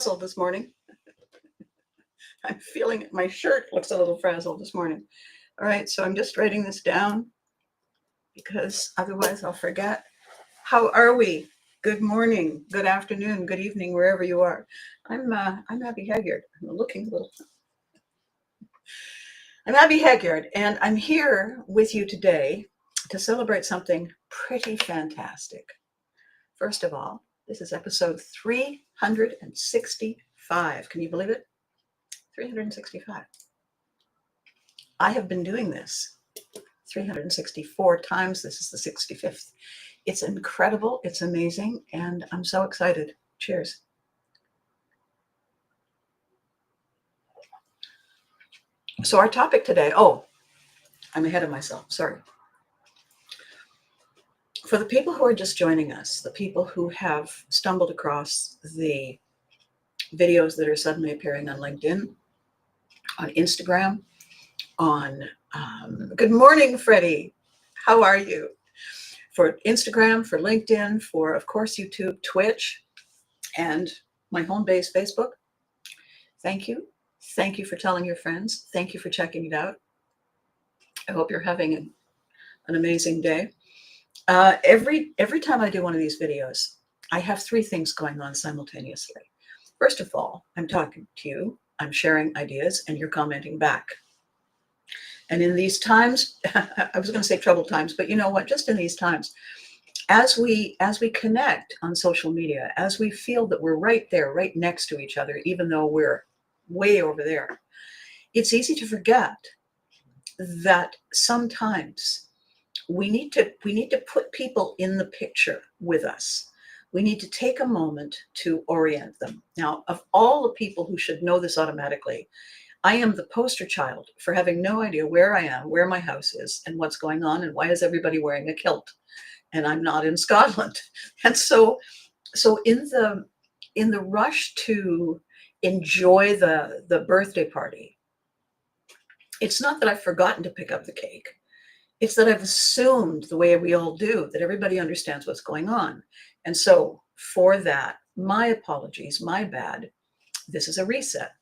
This morning. I'm feeling it. My shirt looks a little frazzled this morning. All right, so I'm just writing this down because otherwise I'll forget. How are we? Good morning, good afternoon, good evening, wherever you are. I'm Abby Haggard. I'm looking a little. I'm Abby Haggard, and I'm here with you today to celebrate something pretty fantastic. First of all, this is episode 365. Can you believe it? 365. I have been doing this 364 times. This is the 65th. It's incredible. It's amazing. And I'm so excited. Cheers. So our topic today, I'm ahead of myself. Sorry. For the people who are just joining us, the people who have stumbled across the videos that are suddenly appearing on LinkedIn, on Instagram, on good morning, Freddie. How are you? For Instagram, for LinkedIn, for, of course, YouTube, Twitch, and my home base, Facebook. Thank you. Thank you for telling your friends. Thank you for checking it out. I hope you're having an amazing day. Every time I do one of these videos, I have three things going on simultaneously. First of all, I'm talking to you, I'm sharing ideas, and you're commenting back. And in these times, I was going to say troubled times, but you know what? Just in these times, as we connect on social media, as we feel that we're right there, right next to each other, even though we're way over there, it's easy to forget that sometimes we need to put people in the picture with us. We need to take a moment to orient them. Now, of all the people who should know this automatically, I am the poster child for having no idea where I am, where my house is, and what's going on, and why is everybody wearing a kilt? And I'm not in Scotland. And so in the rush to enjoy the birthday party, it's not that I've forgotten to pick up the cake. It's that I've assumed, the way we all do, that everybody understands what's going on. And so for that, my apologies, my bad. This is a reset.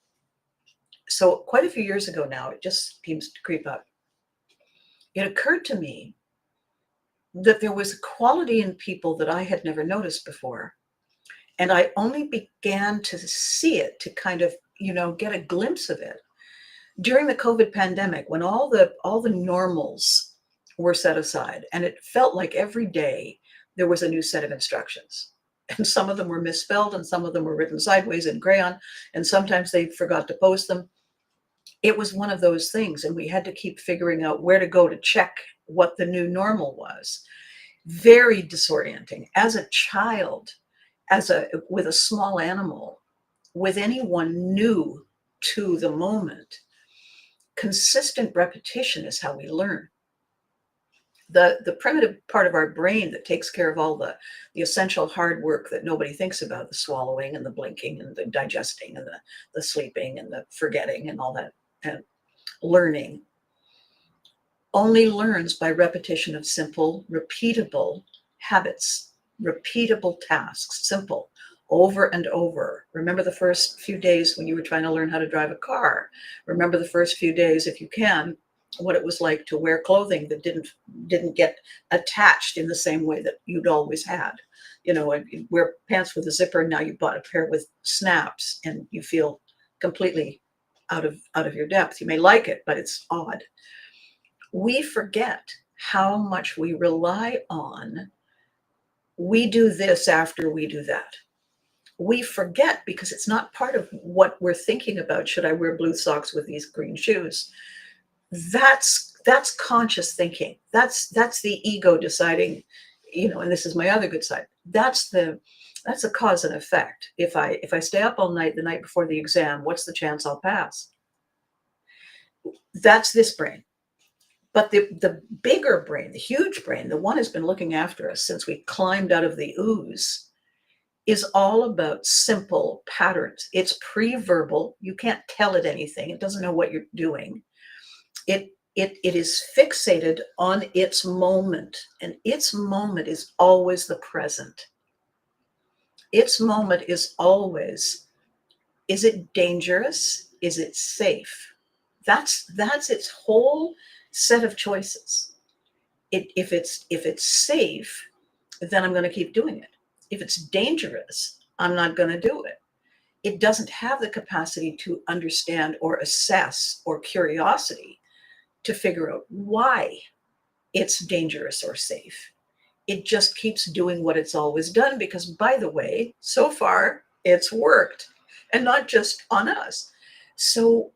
So quite a few years ago now, it just seems to creep up. It occurred to me that there was a quality in people that I had never noticed before. And I only began to see it, to kind of, get a glimpse of it during the COVID pandemic, when all the normals were set aside. And it felt like every day there was a new set of instructions. And some of them were misspelled, and some of them were written sideways in crayon, and sometimes they forgot to post them. It was one of those things, and we had to keep figuring out where to go to check what the new normal was. Very disorienting. As a child, with a small animal, with anyone new to the moment, consistent repetition is how we learn. The primitive part of our brain that takes care of all the essential hard work that nobody thinks about, the swallowing and the blinking and the digesting and the sleeping and the forgetting and all that, and learning, only learns by repetition of simple, repeatable habits, repeatable tasks, simple, over and over. Remember the first few days when you were trying to learn how to drive a car. Remember the first few days, if you can, what it was like to wear clothing that didn't get attached in the same way that you'd always had. You wear pants with a zipper, and now you bought a pair with snaps, and you feel completely out of your depth. You may like it, but it's odd. We forget how much we rely on, we do this after we do that. We forget because it's not part of what we're thinking about. Should I wear blue socks with these green shoes? That's conscious thinking. That's the ego deciding, and this is my other good side. That's a cause and effect. If I stay up all night the night before the exam, what's the chance I'll pass? That's this brain. But the bigger brain, the huge brain, the one has been looking after us since we climbed out of the ooze, is all about simple patterns. It's pre-verbal. You can't tell it anything. It doesn't know what you're doing. It is fixated on its moment, and its moment is always the present. Its moment is always Is it dangerous? Is it safe? That's its whole set of choices. If it's safe, then I'm going to keep doing it. If it's dangerous, I'm not going to do it. It doesn't have the capacity to understand or assess or curiosity to figure out why it's dangerous or safe. It just keeps doing what it's always done because, by the way, so far it's worked, and not just on us. So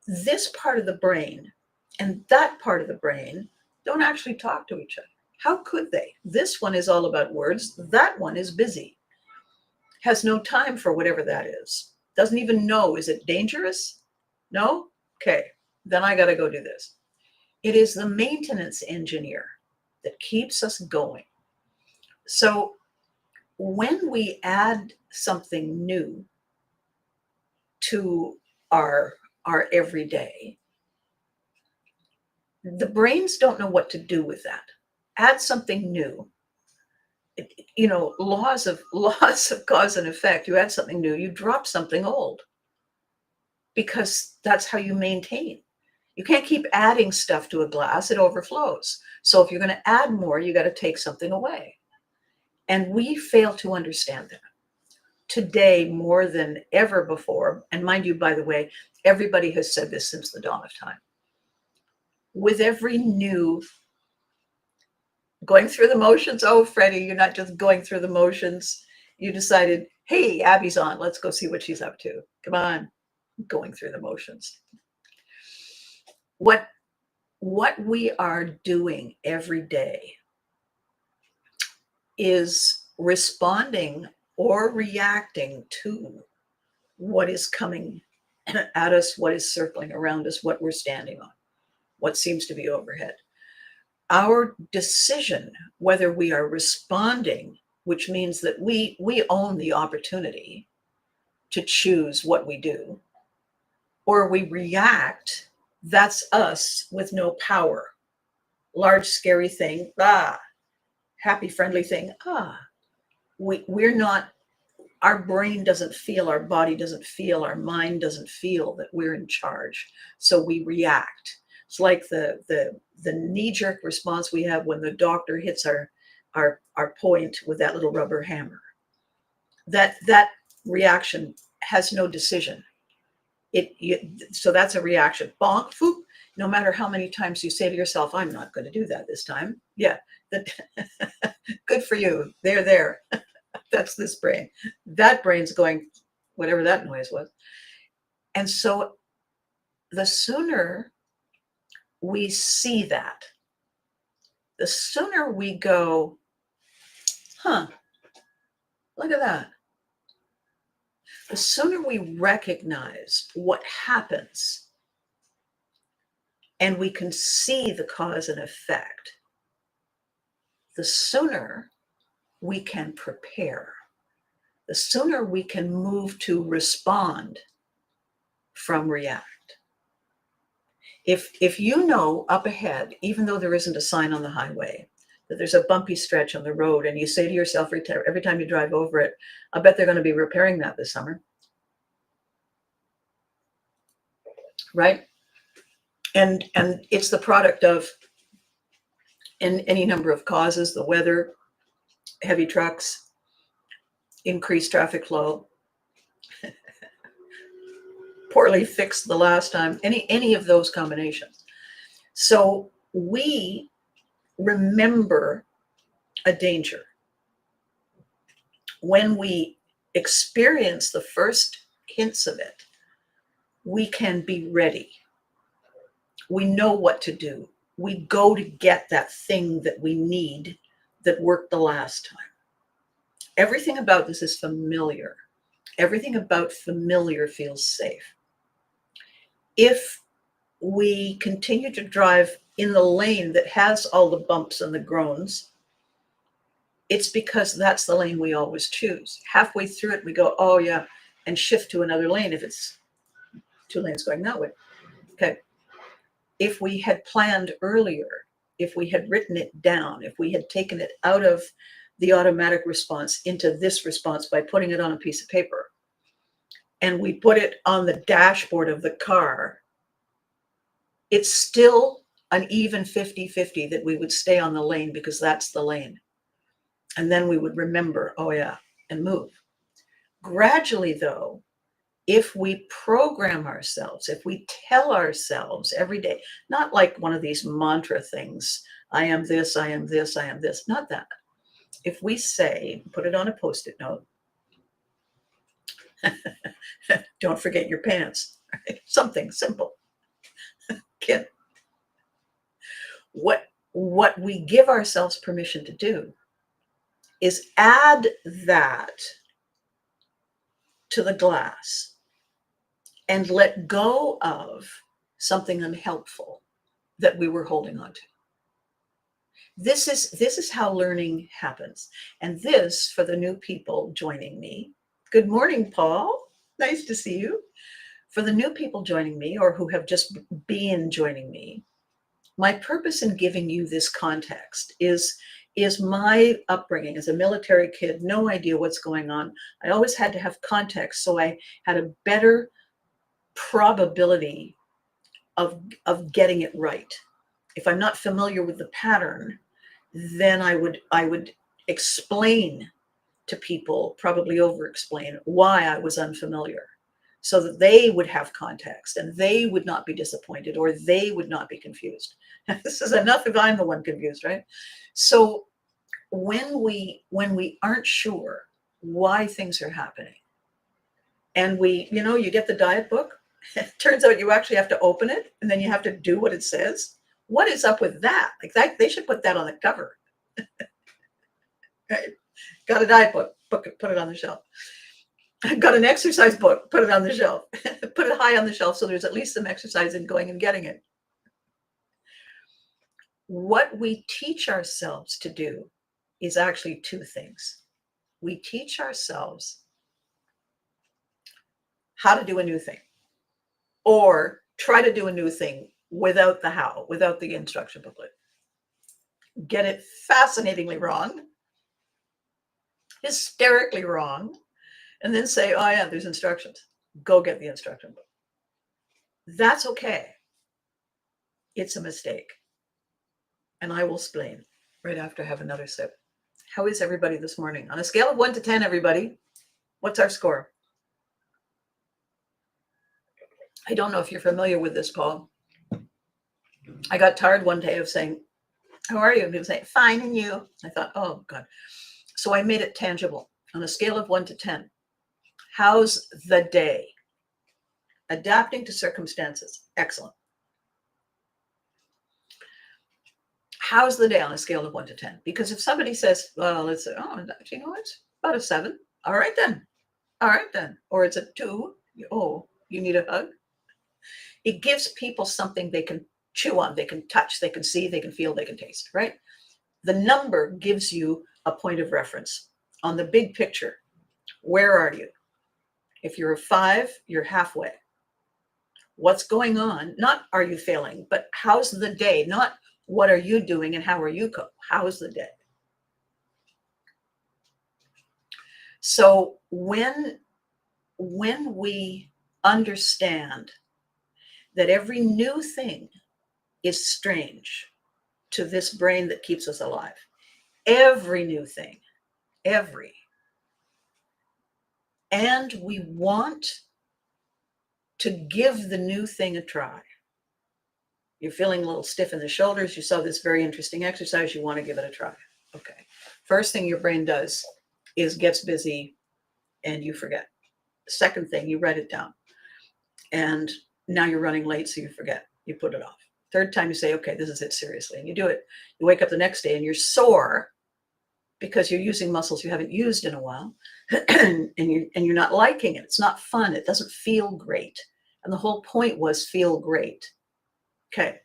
this part of the brain and that part of the brain don't actually talk to each other. How could they? This one is all about words. That one is busy, has no time for whatever that is. Doesn't even know, is it dangerous? No? Okay, then I got to go do this. It is the maintenance engineer that keeps us going. So when we add something new to our everyday, the brains don't know what to do with that. Add something new. You know, laws of cause and effect. You add something new, you drop something old, because that's how you maintain. You can't keep adding stuff to a glass, it overflows. So if you're going to add more, you got to take something away. And we fail to understand that today more than ever before. And mind you, by the way, everybody has said this since the dawn of time. With every new going through the motions, oh, Freddie, you're not just going through the motions. You decided, hey, Abby's on, let's go see what she's up to. Come on, going through the motions. What we are doing every day is responding or reacting to what is coming at us, what is circling around us, what we're standing on, what seems to be overhead. Our decision, whether we are responding, which means that we own the opportunity to choose what we do, or we react, that's us with no power. Large, scary thing, happy, friendly thing, we're not, our brain doesn't feel, our body doesn't feel, our mind doesn't feel that we're in charge. So we react. It's like the knee-jerk response we have when the doctor hits our point with that little rubber hammer. That reaction has no decision. So that's a reaction. Bonk, foop. No matter how many times you say to yourself, I'm not going to do that this time. Yeah, good for you. There. That's this brain. That brain's going, whatever that noise was. And so the sooner we see that, the sooner we go, look at that. The sooner we recognize what happens and we can see the cause and effect, the sooner we can prepare, the sooner we can move to respond from react. If you know up ahead, even though there isn't a sign on the highway, that there's a bumpy stretch on the road, and you say to yourself every time you drive over it, I bet they're going to be repairing that this summer. Right? And it's the product of any number of causes: the weather, heavy trucks, increased traffic flow, poorly fixed the last time, any of those combinations. So we remember a danger. When we experience the first hints of it, we can be ready. We know what to do. We go to get that thing that we need that worked the last time. Everything about this is familiar. Everything about familiar feels safe. If we continue to drive in the lane that has all the bumps and the groans, it's because that's the lane we always choose. Halfway through it, we go, oh yeah, and shift to another lane if it's two lanes going that way. Okay. If we had planned earlier, if we had written it down, if we had taken it out of the automatic response into this response by putting it on a piece of paper, and we put it on the dashboard of the car, it's still an even 50-50 that we would stay on the lane because that's the lane. And then we would remember, oh yeah, and move. Gradually, though, if we program ourselves, if we tell ourselves every day, not like one of these mantra things, I am this, I am this, I am this, not that. If we say, put it on a Post-it note, don't forget your pants, right? Something simple. Kid. What we give ourselves permission to do is add that to the glass and let go of something unhelpful that we were holding on to. This is how learning happens. And this, for the new people joining me, good morning, Paul. Nice to see you. For the new people joining me or who have just been joining me, my purpose in giving you this context is my upbringing as a military kid, no idea what's going on. I always had to have context, so I had a better probability of getting it right. If I'm not familiar with the pattern, then I would explain to people, probably over-explain why I was unfamiliar, so that they would have context and they would not be disappointed or they would not be confused. This is enough if I'm the one confused, right? So when we aren't sure why things are happening, and you get the diet book, it turns out you actually have to open it and then you have to do what it says. What is up with that? Like that, they should put that on the cover. Right? Got a diet book, put it on the shelf. Got an exercise book, put it on the shelf. Put it high on the shelf so there's at least some exercise in going and getting it. What we teach ourselves to do is actually two things. We teach ourselves how to do a new thing, or try to do a new thing without the how, without the instruction booklet. Get it fascinatingly wrong, hysterically wrong, and then say, oh yeah, there's instructions. Go get the instruction book. That's okay. It's a mistake. And I will explain right after I have another sip. How is everybody this morning? On a scale of 1 to 10, everybody, what's our score? I don't know if you're familiar with this, Paul. I got tired one day of saying, how are you? And he was saying, fine, and you? I thought, oh, God. So I made it tangible. On a scale of 1 to 10, how's the day? Adapting to circumstances. Excellent. How's the day on a scale of 1 to 10? Because if somebody says, well, it's, it's about a 7. All right, then. All right, then. Or it's a 2. Oh, you need a hug? It gives people something they can chew on, they can touch, they can see, they can feel, they can taste, right? The number gives you a point of reference. On the big picture, where are you? If you're a 5, you're halfway. What's going on? Not are you failing, but how's the day? Not what are you doing and how are you how's the day? So when we understand that every new thing is strange to this brain that keeps us alive, every new thing, and we want to give the new thing a try. You're feeling a little stiff in the shoulders. You saw this very interesting exercise. You want to give it a try. Okay. First thing your brain does is gets busy and you forget. Second thing, you write it down. And now you're running late, so you forget. You put it off. Third time you say, okay, this is it, seriously. And you do it. You wake up the next day and you're sore because you're using muscles you haven't used in a while. and you're not liking it. It's not fun. It doesn't feel great. And the whole point was feel great. Okay.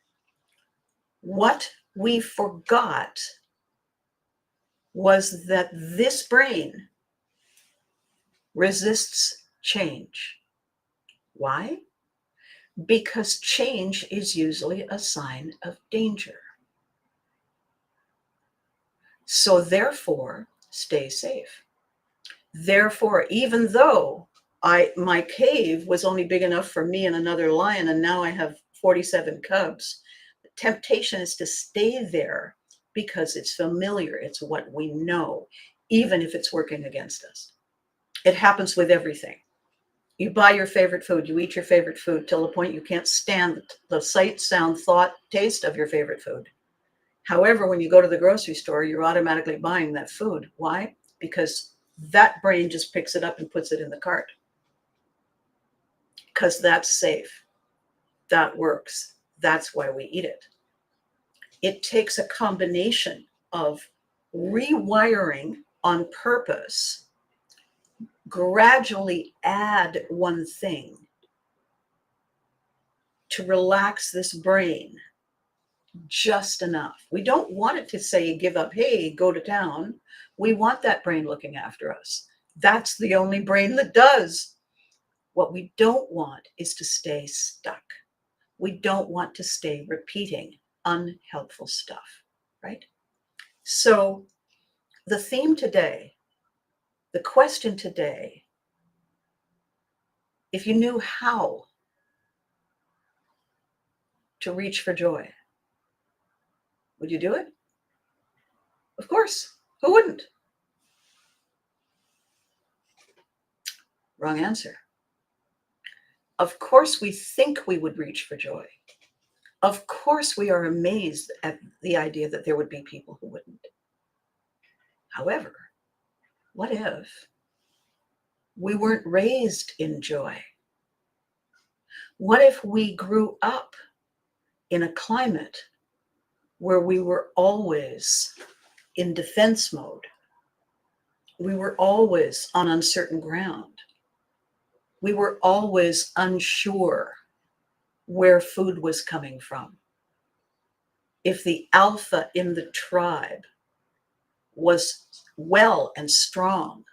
What we forgot was that this brain resists change. Why? Because change is usually a sign of danger. So therefore, stay safe. Therefore, even though My cave was only big enough for me and another lion, and now I have 47 cubs. The temptation is to stay there because it's familiar. It's what we know, even if it's working against us. It happens with everything. You buy your favorite food, you eat your favorite food till the point you can't stand the sight, sound, thought, taste of your favorite food. However, when you go to the grocery store, you're automatically buying that food. Why? Because that brain just picks it up and puts it in the cart. Because that's safe. That works. That's why we eat it. It takes a combination of rewiring on purpose, gradually add one thing to relax this brain just enough. We don't want it to say, give up, hey, go to town. We want that brain looking after us. That's the only brain that does. What we don't want is to stay stuck. We don't want to stay repeating unhelpful stuff, right? So the theme today, the question today, if you knew how to reach for joy, would you do it? Of course. Who wouldn't? Wrong answer. Of course, we think we would reach for joy. Of course, we are amazed at the idea that there would be people who wouldn't. However, what if we weren't raised in joy? What if we grew up in a climate where we were always in defense mode? We were always on uncertain ground. We were always unsure where food was coming from. If the alpha in the tribe was well and strong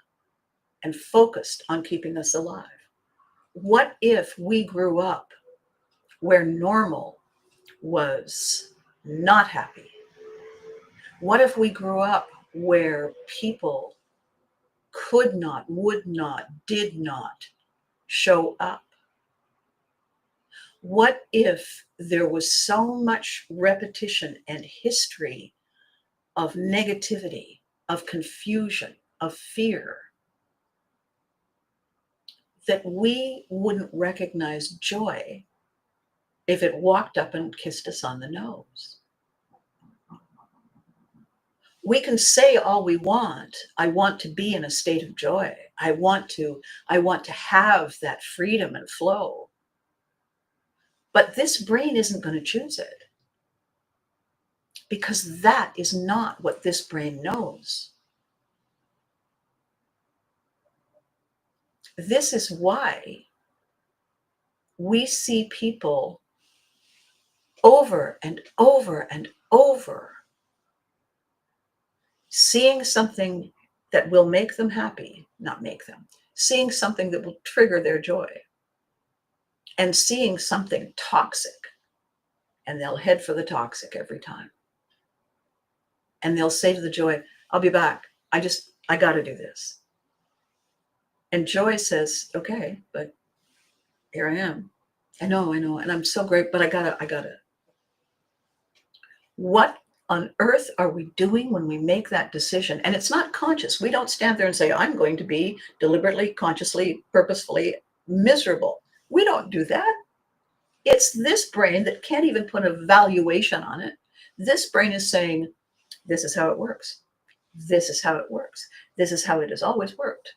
and focused on keeping us alive, what if we grew up where normal was not happy? What if we grew up where people could not, would not, did not show up? What if there was so much repetition and history of negativity, of confusion, of fear, that we wouldn't recognize joy if it walked up and kissed us on the nose? We can say all we want. I want to be in a state of joy. I want to have that freedom and flow. But this brain isn't going to choose it, because that is not what this brain knows. This is why we see people over and over and over seeing something that will make them happy, not make them, seeing something that will trigger their joy, and seeing something toxic, and they'll head for the toxic every time. And they'll say to the joy, I'll be back. I got to do this. And joy says, okay, but here I am. I know. And I'm so great, but I gotta. What on earth are we doing when we make that decision? And it's not conscious. We don't stand there and say, I'm going to be deliberately, consciously, purposefully miserable. We don't do that. It's this brain that can't even put a valuation on it. This brain is saying, this is how it works. This is how it works. This is how it has always worked.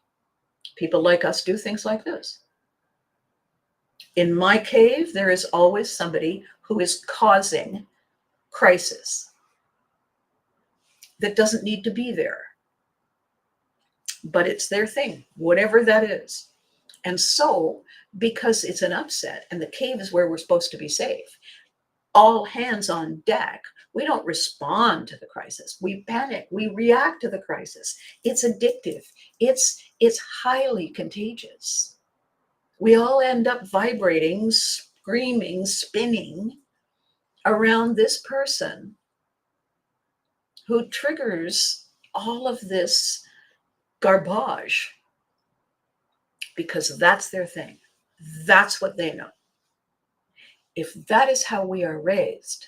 People like us do things like this. In my cave, there is always somebody who is causing crisis that doesn't need to be there. But it's their thing, whatever that is. And so, because it's an upset and the cave is where we're supposed to be safe, all hands on deck, we don't respond to the crisis. We panic, we react to the crisis. It's addictive. It's highly contagious. We all end up vibrating, screaming, spinning around this person who triggers all of this garbage because that's their thing. That's what they know. If that is how we are raised,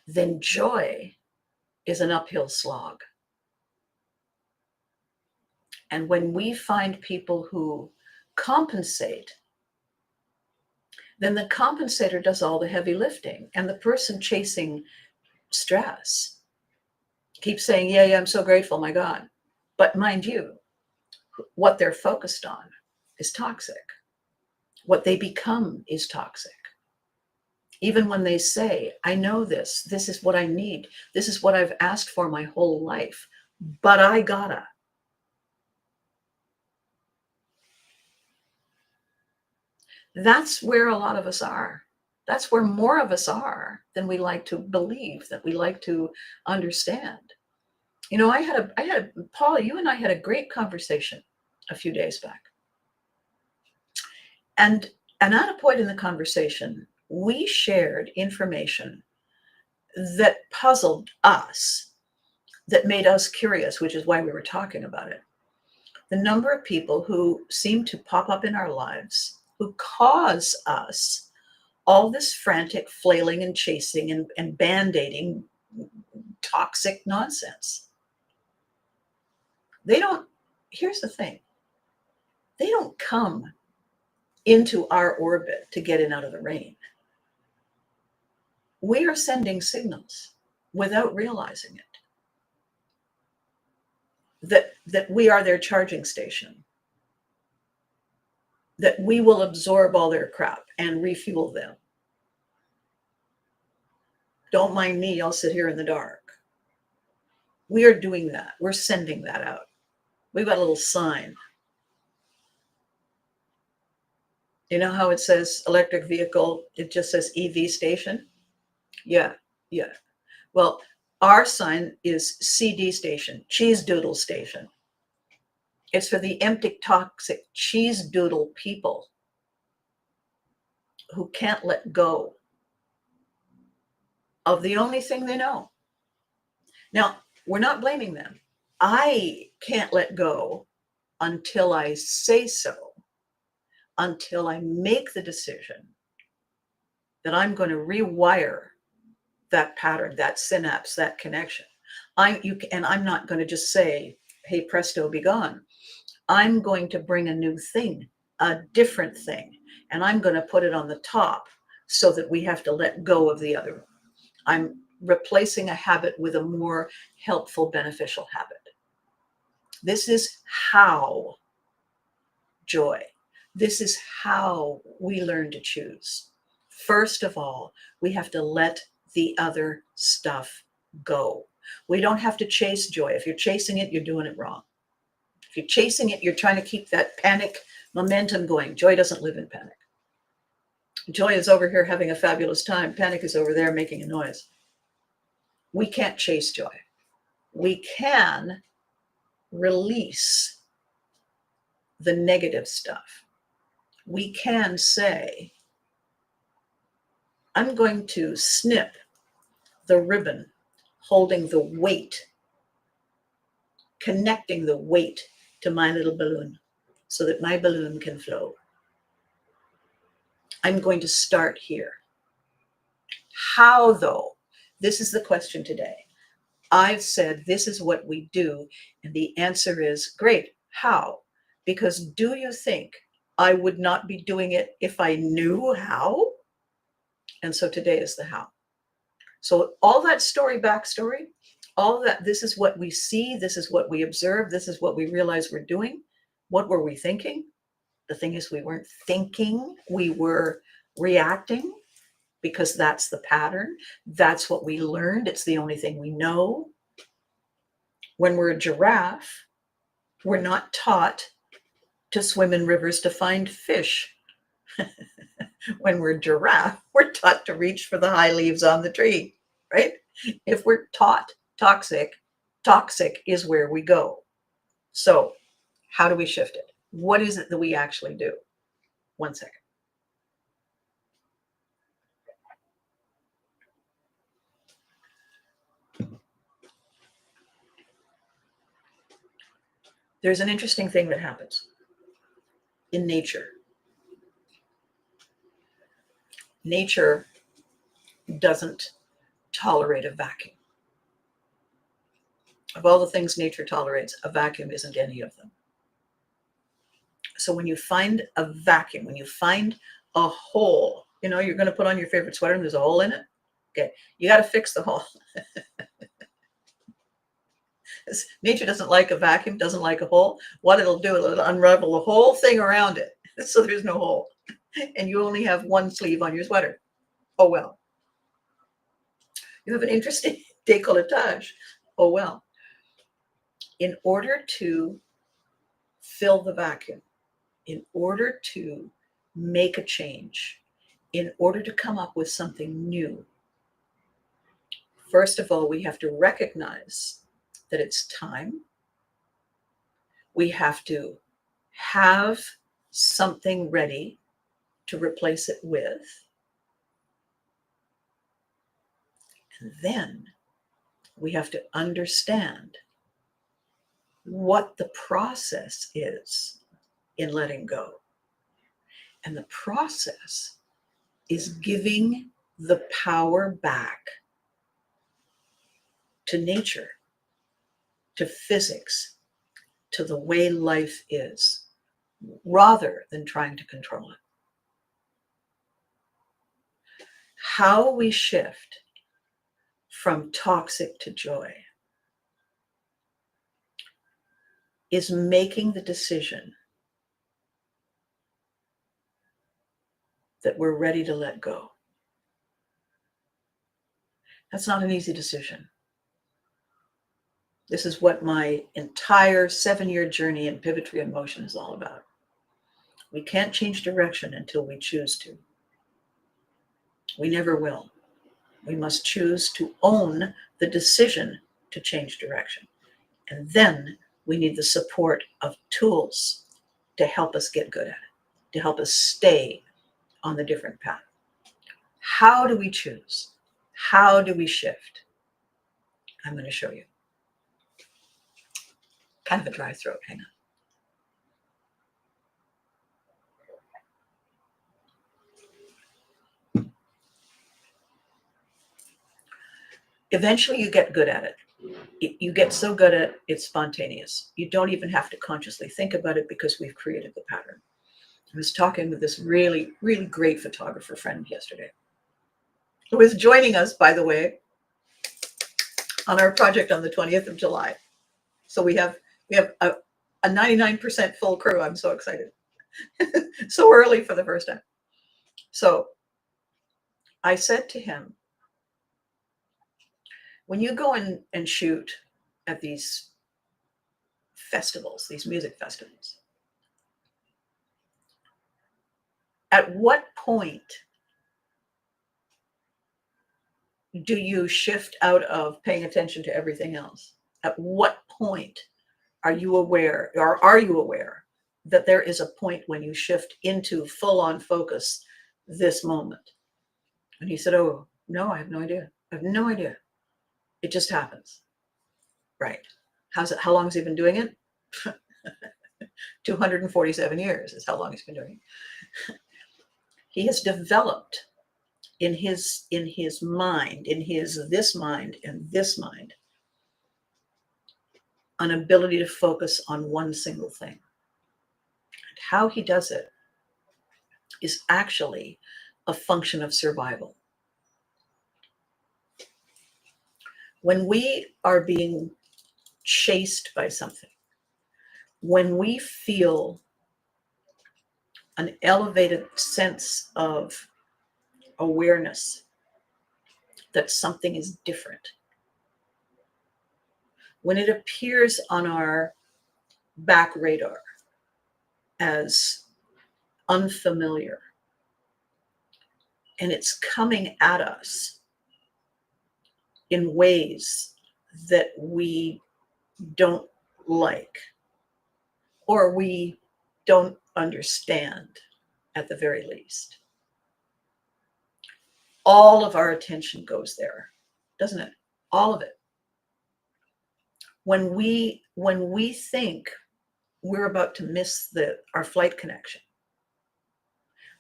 then joy is an uphill slog. And when we find people who compensate, then the compensator does all the heavy lifting, and the person chasing stress keeps saying, yeah, I'm so grateful, my God. But mind you, what they're focused on is toxic. What they become is toxic. Even when they say, I know this is what I need, this is what I've asked for my whole life, but I gotta. That's where a lot of us are. That's where more of us are than we like to believe, that we like to understand. You know, Paula, you and I had a great conversation a few days back. And at a point in the conversation, we shared information that puzzled us, that made us curious, which is why we were talking about it. The number of people who seem to pop up in our lives who cause us all this frantic flailing and chasing and band-aiding toxic nonsense. Here's the thing, they don't come into our orbit to get in out of the rain. We are sending signals without realizing it, that we are their charging station, that we will absorb all their crap and refuel them. Don't mind me, I'll sit here in the dark. We are doing that. We're sending that out. We've got a little sign. You know how it says electric vehicle, it just says EV station? Yeah. Well, our sign is CD station, cheese doodle station. It's for the empty, toxic cheese doodle people who can't let go of the only thing they know. Now, we're not blaming them. I can't let go until I say so, until I make the decision that I'm going to rewire that pattern, that synapse, that connection. I'm not going to just say, hey, presto, be gone. I'm going to bring a new thing, a different thing, and I'm going to put it on the top so that we have to let go of the other one. I'm replacing a habit with a more helpful, beneficial habit. This is how joy, this is how we learn to choose. First of all, we have to let the other stuff go. We don't have to chase joy. If you're chasing it, you're doing it wrong. If you're chasing it, you're trying to keep that panic momentum going. Joy doesn't live in panic. Joy is over here having a fabulous time. Panic is over there making a noise. We can't chase joy. We can release the negative stuff. We can say, I'm going to snip the ribbon holding the weight, connecting the weight to my little balloon so that my balloon can flow. I'm going to start here. How, though? This is the question today. I've said this is what we do, and the answer is great. How? Because do you think I would not be doing it if I knew how? And so today is the how. So all that backstory, all that, this is what we see, this is what we observe, this is what we realize we're doing. What were we thinking? The thing is, we weren't thinking, we were reacting, because that's the pattern. That's what we learned. It's the only thing we know. When we're a giraffe, we're not taught to swim in rivers to find fish. When we're a giraffe, we're taught to reach for the high leaves on the tree, right? If we're taught toxic, toxic is where we go. So how do we shift it? What is it that we actually do? 1 second. There's an interesting thing that happens in nature. Nature doesn't tolerate a vacuum. Of all the things nature tolerates, a vacuum isn't any of them. So when you find a vacuum, when you find a hole, you know, you're going to put on your favorite sweater and there's a hole in it. Okay, you got to fix the hole. Nature doesn't like a vacuum, doesn't like a hole. What it'll do, it'll unravel the whole thing around it. So there's no hole. And you only have one sleeve on your sweater. Oh, well. You have an interesting décolletage. Oh, well. In order to fill the vacuum, in order to make a change, in order to come up with something new, first of all, we have to recognize that it's time. We have to have something ready to replace it with. And then we have to understand what the process is in letting go. And the process is giving the power back to nature, to physics, to the way life is, rather than trying to control it. How we shift from toxic to joy is making the decision that we're ready to let go. That's not an easy decision. This is what my entire 7-year journey in Pivotry and motion is all about. We can't change direction until we choose to. We never will. We must choose to own the decision to change direction. And then we need the support of tools to help us get good at it, to help us stay on the different path. How do we choose? How do we shift? I'm going to show you. Kind of a dry throat, hang on. Eventually you get good at it. You get so good at it, it's spontaneous. You don't even have to consciously think about it because we've created the pattern. I was talking with this really, really great photographer friend yesterday, who is joining us, by the way, on our project on the 20th of July. So we have a 99% full crew. I'm so excited. So early for the first time. So I said to him, when you go and shoot at these festivals, these music festivals, at what point do you shift out of paying attention to everything else? At what point are you aware that there is a point when you shift into full-on focus this moment? And he said, oh, no, I have no idea. I have no idea. It just happens. Right. How long has he been doing it? 247 years is how long he's been doing it. He has developed in his mind, in his this mind and this mind, an ability to focus on one single thing. And how he does it is actually a function of survival. When we are being chased by something, when we feel an elevated sense of awareness that something is different, when it appears on our back radar as unfamiliar and it's coming at us in ways that we don't like or we don't understand at the very least, all of our attention goes there, doesn't it? All of it. When we think we're about to miss our flight connection.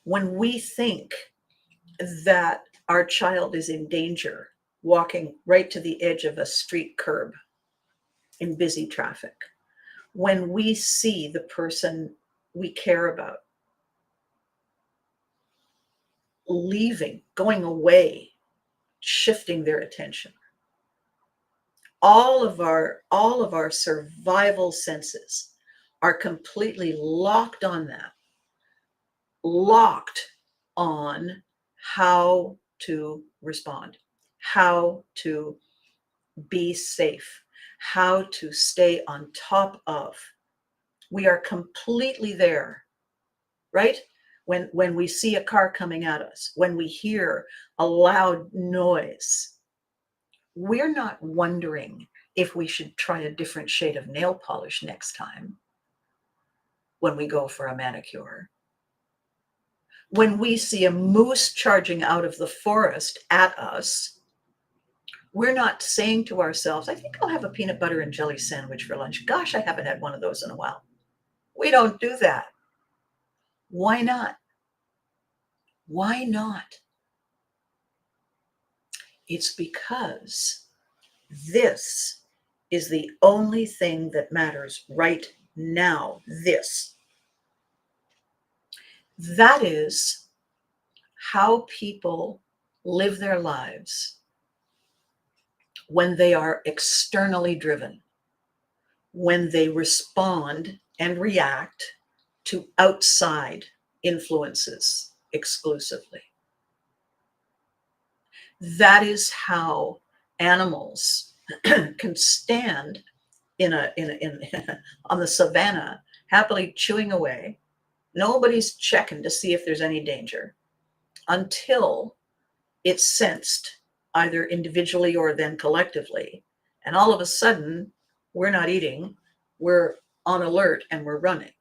When we think that our child is in danger, walking right to the edge of a street curb in busy traffic, when we see the person we care about leaving, going away, shifting their attention, all of our survival senses are completely locked on that, locked on how to respond, how to be safe, how to stay on top of. We are completely there, right? When we see a car coming at us, when we hear a loud noise, we're not wondering if we should try a different shade of nail polish next time when we go for a manicure. When we see a moose charging out of the forest at us, we're not saying to ourselves, I think I'll have a peanut butter and jelly sandwich for lunch. Gosh, I haven't had one of those in a while. We don't do that. Why not? Why not? It's because this is the only thing that matters right now. That is how people live their lives when they are externally driven, when they respond and react to outside influences exclusively. That is how animals can stand on the savannah, happily chewing away. Nobody's checking to see if there's any danger until it's sensed, either individually or then collectively. And all of a sudden, we're not eating, we're on alert and we're running.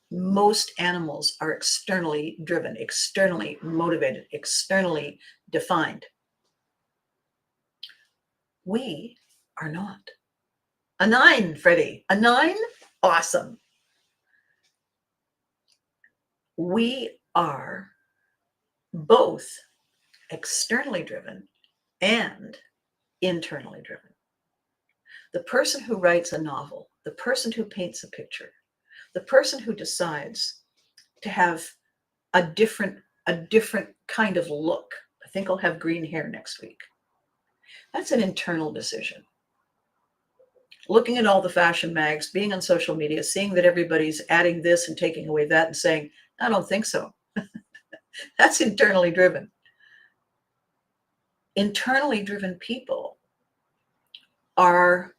Most animals are externally driven, externally motivated, externally defined. We are not. A 9, Freddie. A 9? Awesome. We are both externally driven and internally driven. The person who writes a novel, the person who paints a picture, the person who decides to have a different kind of look. I think I'll have green hair next week. That's an internal decision. Looking at all the fashion mags, being on social media, seeing that everybody's adding this and taking away that and saying, I don't think so. That's internally driven. Internally driven people are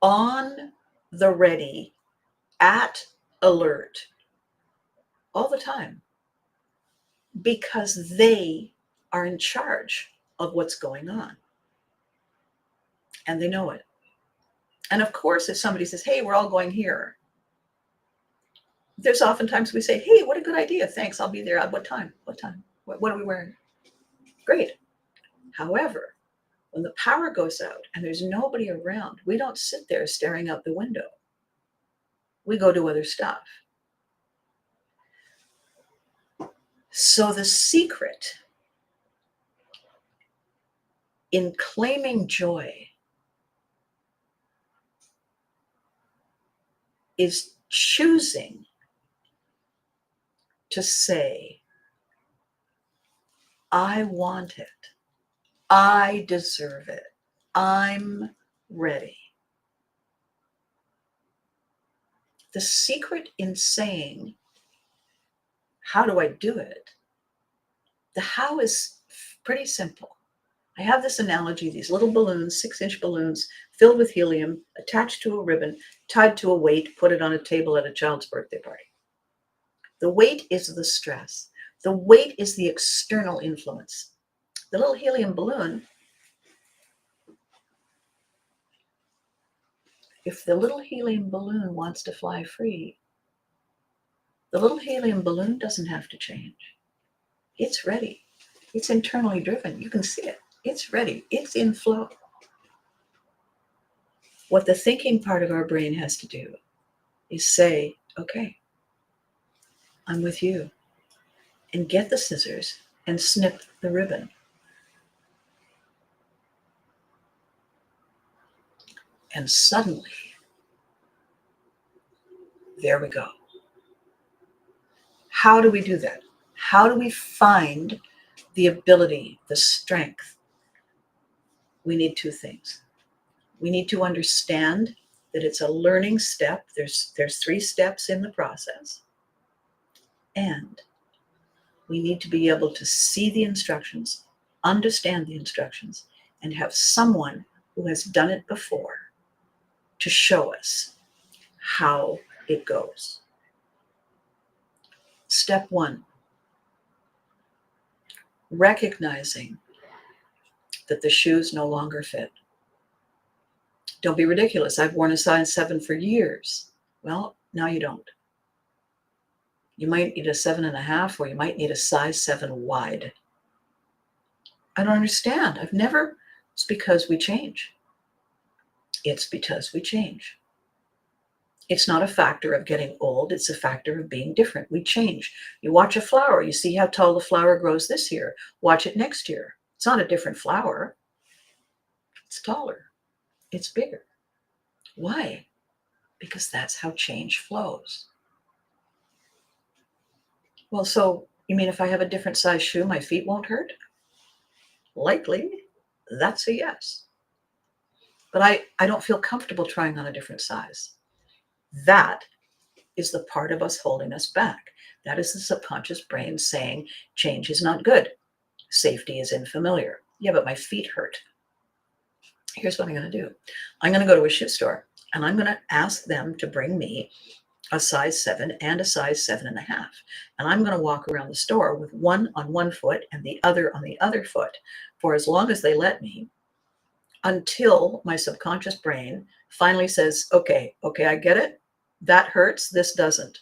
on the ready, at alert all the time, because they are in charge of what's going on. And they know it. And of course, if somebody says, hey, we're all going here, there's oftentimes we say, hey, what a good idea. Thanks. I'll be there. At what time? What time? What are we wearing? Great. However, when the power goes out and there's nobody around, we don't sit there staring out the window. We go do other stuff. So the secret in claiming joy is choosing to say, I want it. I deserve it. I'm ready. The secret in saying, how do I do it? The how is pretty simple. I have this analogy, these little balloons, 6-inch balloons filled with helium, attached to a ribbon, tied to a weight, put it on a table at a child's birthday party. The weight is the stress. The weight is the external influence. The little helium balloon, if the little helium balloon wants to fly free, the little helium balloon doesn't have to change. It's ready. It's internally driven. You can see it. It's ready. It's in flow. What the thinking part of our brain has to do is say, okay, I'm with you, and get the scissors and snip the ribbon. And suddenly, there we go. How do we do that? How do we find the ability, the strength? We need two things. We need to understand that it's a learning step. There's 3 steps in the process. And we need to be able to see the instructions, understand the instructions, and have someone who has done it before to show us how it goes. Step 1, recognizing that the shoes no longer fit. Don't be ridiculous. I've worn a size 7 for years. Well, now you don't. You might need a 7.5, or you might need a size 7 wide. I don't understand. It's because we change. It's because we change. It's not a factor of getting old. It's a factor of being different. We change. You watch a flower. You see how tall the flower grows this year. Watch it next year. It's not a different flower. It's taller. It's bigger. Why? Because that's how change flows. Well, so you mean if I have a different size shoe, my feet won't hurt? Likely. That's a yes. But I don't feel comfortable trying on a different size. That is the part of us holding us back. That is the subconscious brain saying change is not good. Safety is unfamiliar. Yeah, but my feet hurt. Here's what I'm going to do. I'm going to go to a shoe store and I'm going to ask them to bring me a size 7 and a size 7.5. And I'm going to walk around the store with one on one foot and the other on the other foot for as long as they let me, until my subconscious brain finally says, okay, I get it. That hurts. This doesn't.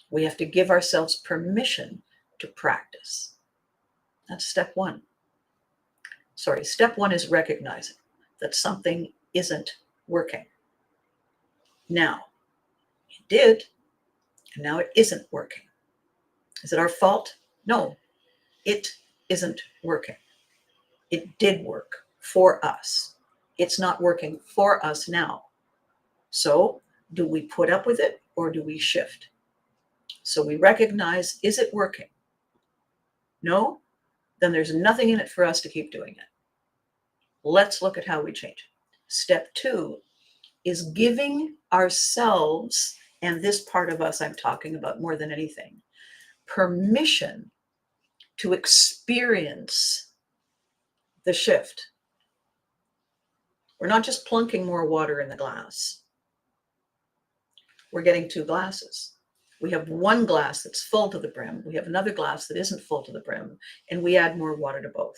We have to give ourselves permission to practice. That's step 1. Step 1 is recognizing that something isn't working. Now, it did, and now it isn't working. Is it our fault? No, it isn't working. It did work for us. It's not working for us now. So, do we put up with it or do we shift? So we recognize, is it working? No? Then there's nothing in it for us to keep doing it. Let's look at how we change. Step 2 is giving ourselves, and this part of us I'm talking about more than anything, permission to experience the shift. We're not just plunking more water in the glass. We're getting 2 glasses. We have one glass that's full to the brim. We have another glass that isn't full to the brim, and we add more water to both.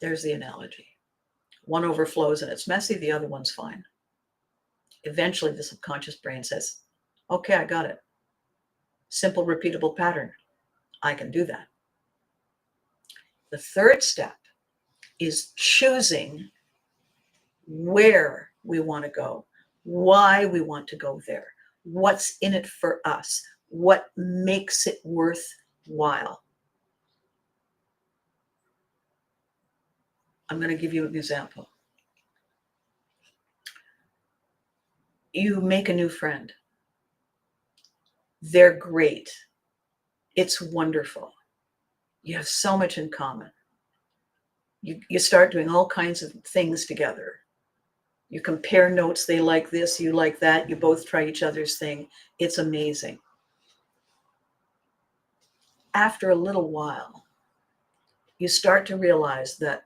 There's the analogy. One overflows and it's messy, the other one's fine. Eventually, the subconscious brain says, okay, I got it. Simple, repeatable pattern. I can do that. The third step is choosing where we want to go, why we want to go there, what's in it for us, what makes it worthwhile. I'm going to give you an example. You make a new friend. They're great. It's wonderful. You have so much in common. You start doing all kinds of things together. You compare notes. They like this, you like that. You both try each other's thing. It's amazing. After a little while, you start to realize that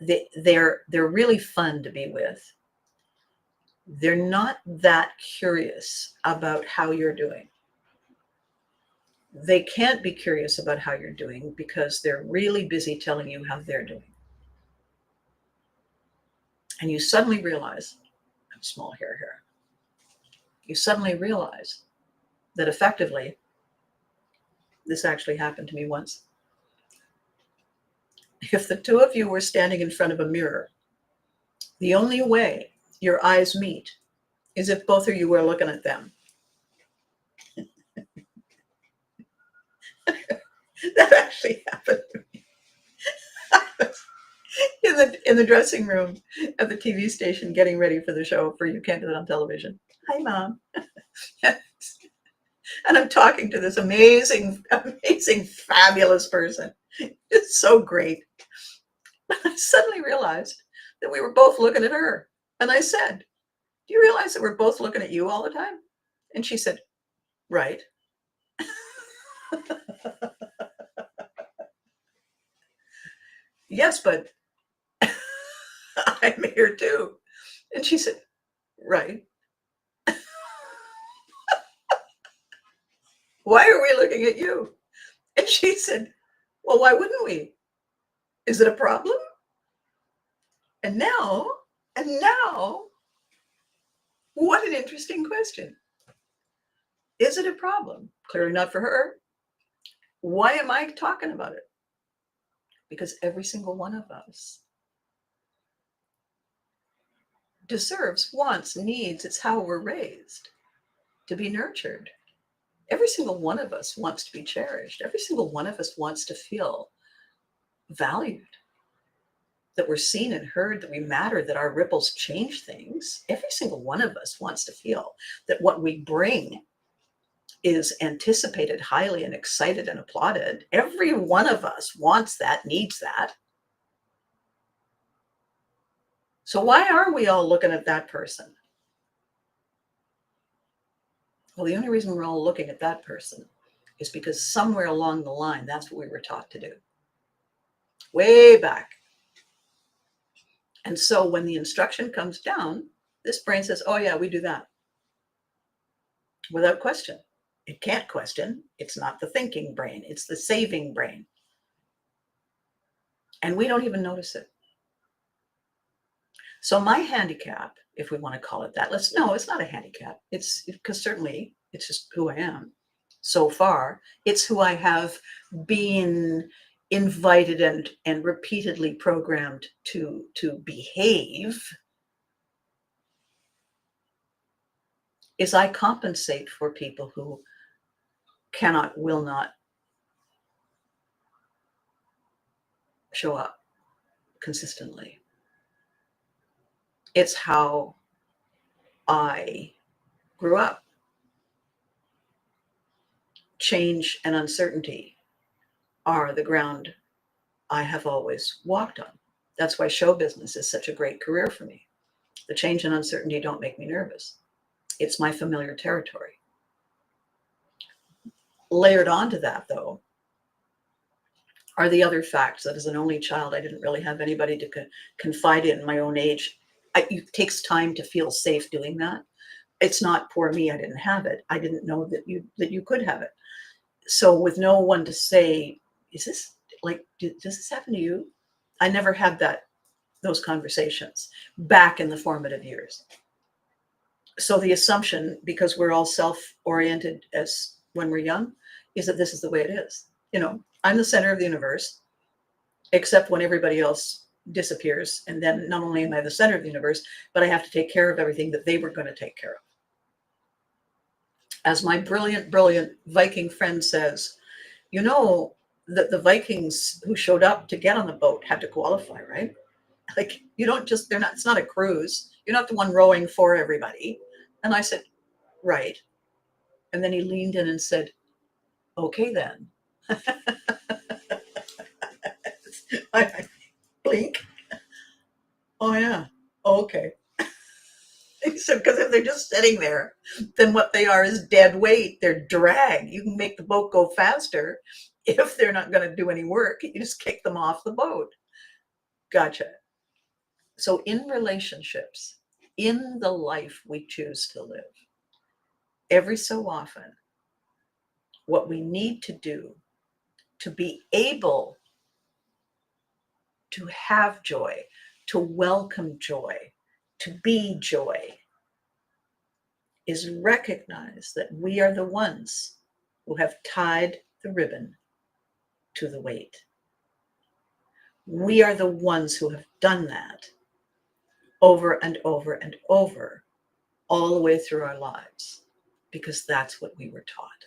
they're really fun to be with. They're not that curious about how you're doing. They can't be curious about how you're doing because they're really busy telling you how they're doing. And you suddenly realize, I have small hair here. You suddenly realize that effectively, this actually happened to me once. If the two of you were standing in front of a mirror, the only way your eyes meet is if both of you were looking at them. That actually happened to me. In the dressing room at the TV station, getting ready for the show for You Can't Do It on Television. Hi, Mom. And I'm talking to this amazing, amazing, fabulous person. It's so great. But I suddenly realized that we were both looking at her. And I said, do you realize that we're both looking at you all the time? And she said, right. Yes, but I'm here too. And she said, right. Why are we looking at you? And she said, well, why wouldn't we? Is it a problem? And now, what an interesting question. Is it a problem? Clearly not for her. Why am I talking about it? Because every single one of us deserves, wants, needs, it's how we're raised, to be nurtured. Every single one of us wants to be cherished. Every single one of us wants to feel valued, that we're seen and heard, that we matter, that our ripples change things. Every single one of us wants to feel that what we bring is anticipated highly and excited and applauded. Every one of us wants that, needs that. So why are we all looking at that person? Well, the only reason we're all looking at that person is because somewhere along the line, that's what we were taught to do. Way back. And so when the instruction comes down, this brain says, oh yeah, we do that. Without question. It can't question. It's not the thinking brain. It's the saving brain. And we don't even notice it. So my handicap, if we want to call it that, no, it's not a handicap. It's because certainly it's just who I am. So far, it's who I have been invited and repeatedly programmed to behave, is I compensate for people who cannot, will not show up consistently. It's how I grew up. Change and uncertainty are the ground I have always walked on. That's why show business is such a great career for me. The change and uncertainty don't make me nervous. It's my familiar territory. Layered onto that, though, are the other facts that as an only child, I didn't really have anybody to confide in my own age. It takes time to feel safe doing that. It's not poor me, I didn't have it. I didn't know that you could have it. So with no one to say, is this like, does this happen to you? I never had those conversations back in the formative years. So the assumption, because we're all self-oriented as when we're young, is that this is the way it is. I'm the center of the universe, except when everybody else disappears. And then not only am I the center of the universe, but I have to take care of everything that they were going to take care of. As my brilliant, brilliant Viking friend says, that the Vikings who showed up to get on the boat had to qualify, right? Like, you don't just, it's not a cruise. You're not the one rowing for everybody. And I said, right. And then he leaned in and said, okay, then. I blink. Oh, yeah. Okay. He said, because if they're just sitting there, then what they are is dead weight. They're drag. You can make the boat go faster. If they're not going to do any work, you just kick them off the boat. Gotcha. So in relationships, in the life we choose to live, every so often, what we need to do to be able to have joy, to welcome joy, to be joy, is recognize that we are the ones who have tied the ribbon to the weight. We are the ones who have done that over and over and over, all the way through our lives, because that's what we were taught.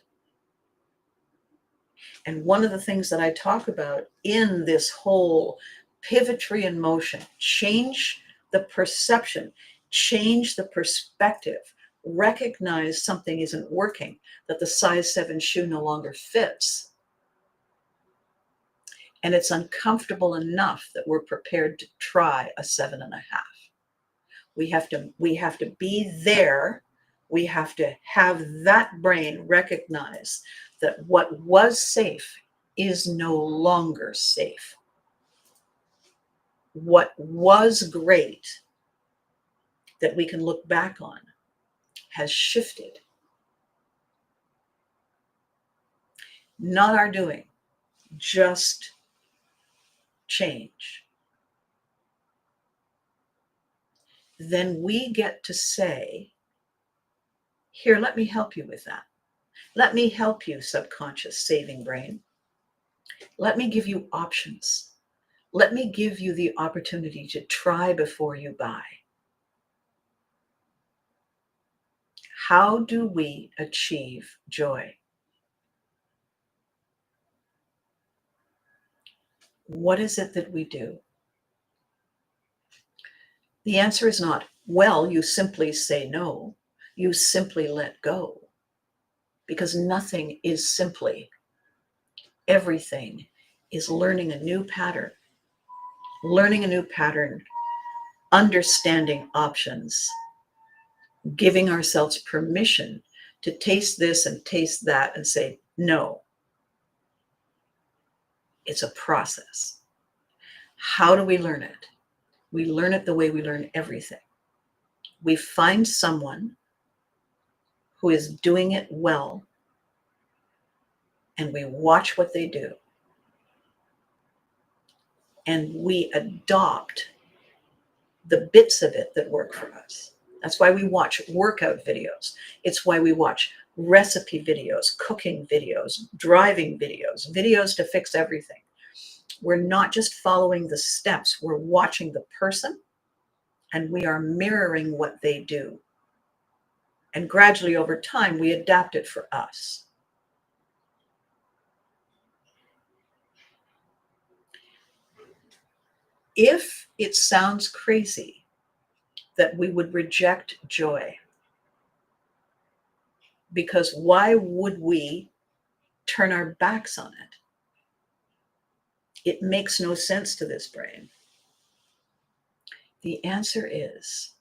And one of the things that I talk about in this whole Pivotry in motion, change the perception, change the perspective, recognize something isn't working, that the size 7 shoe no longer fits. And it's uncomfortable enough that we're prepared to try a 7.5. We have to be there. We have to have that brain recognize that what was safe is no longer safe. What was great that we can look back on has shifted. Not our doing, just change. Then we get to say, here, let me help you with that. Let me help you, subconscious saving brain. Let me give you options. Let me give you the opportunity to try before you buy. How do we achieve joy? What is it that we do? The answer is not, well, you simply say no. You simply let go. Because nothing is simply. Everything is learning a new pattern. Learning a new pattern, understanding options, giving ourselves permission to taste this and taste that and say, no. It's a process. How do we learn it? We learn it the way we learn everything. We find someone who is doing it well, and we watch what they do. And we adopt the bits of it that work for us. That's why we watch workout videos. It's why we watch recipe videos, cooking videos, driving videos, videos to fix everything. We're not just following the steps, we're watching the person, and we are mirroring what they do. And gradually over time, we adapt it for us. If it sounds crazy that we would reject joy, because why would we turn our backs on it? It makes no sense to this brain. The answer is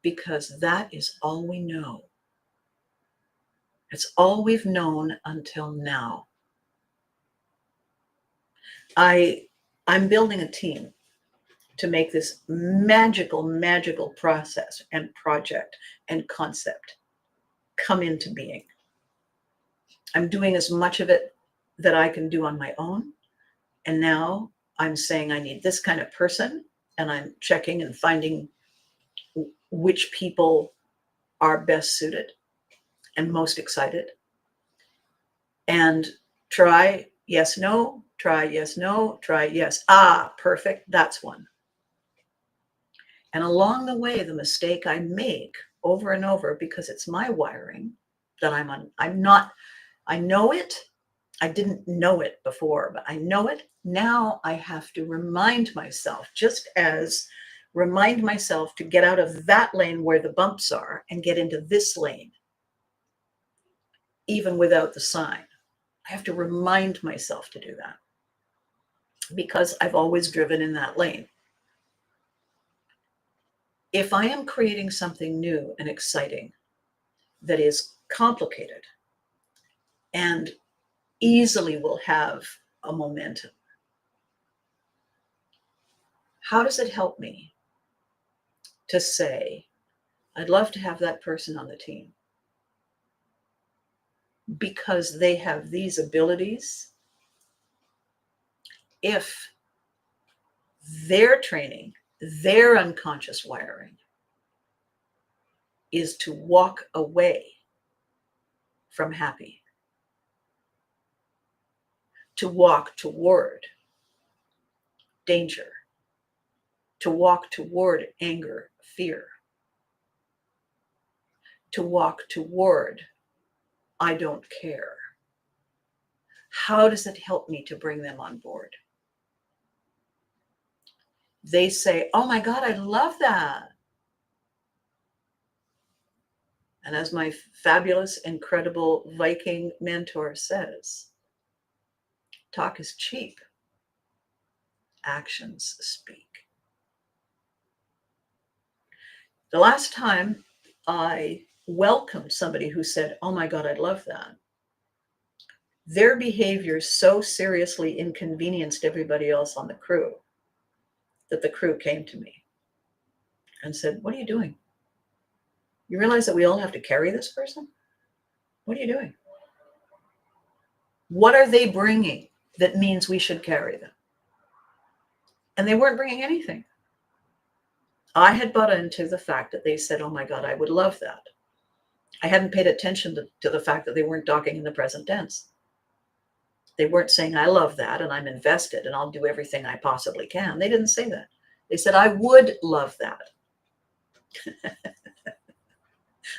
because that is all we know. It's all we've known until now. I'm building a team to make this magical process and project and concept come into being. I'm doing as much of it that I can do on my own. And now I'm saying I need this kind of person, and I'm checking and finding which people are best suited and most excited. And try, yes, no, try, yes, no, try, yes. Ah, perfect, that's one. And along the way, the mistake I make over and over, because it's my wiring that I know it. I didn't know it before, but I know it. Now I have to remind myself, just as remind myself to get out of that lane where the bumps are and get into this lane, even without the sign. I have to remind myself to do that because I've always driven in that lane. If I am creating something new and exciting that is complicated and easily will have a momentum, how does it help me to say, I'd love to have that person on the team because they have these abilities? If their training, their unconscious wiring is to walk away from happy, to walk toward danger, to walk toward anger, fear, to walk toward I don't care. How does it help me to bring them on board? They say, oh my God, I love that. And as my fabulous, incredible Viking mentor says, talk is cheap, actions speak. The last time I welcomed somebody who said, oh my God, I love that, their behavior so seriously inconvenienced everybody else on the crew that the crew came to me and said, what are you doing? You realize that we all have to carry this person? What are you doing? What are they bringing that means we should carry them? And they weren't bringing anything. I had bought into the fact that they said, oh my God, I would love that. I hadn't paid attention to the fact that they weren't talking in the present tense. They weren't saying, I love that and I'm invested and I'll do everything I possibly can. They didn't say that. They said, I would love that.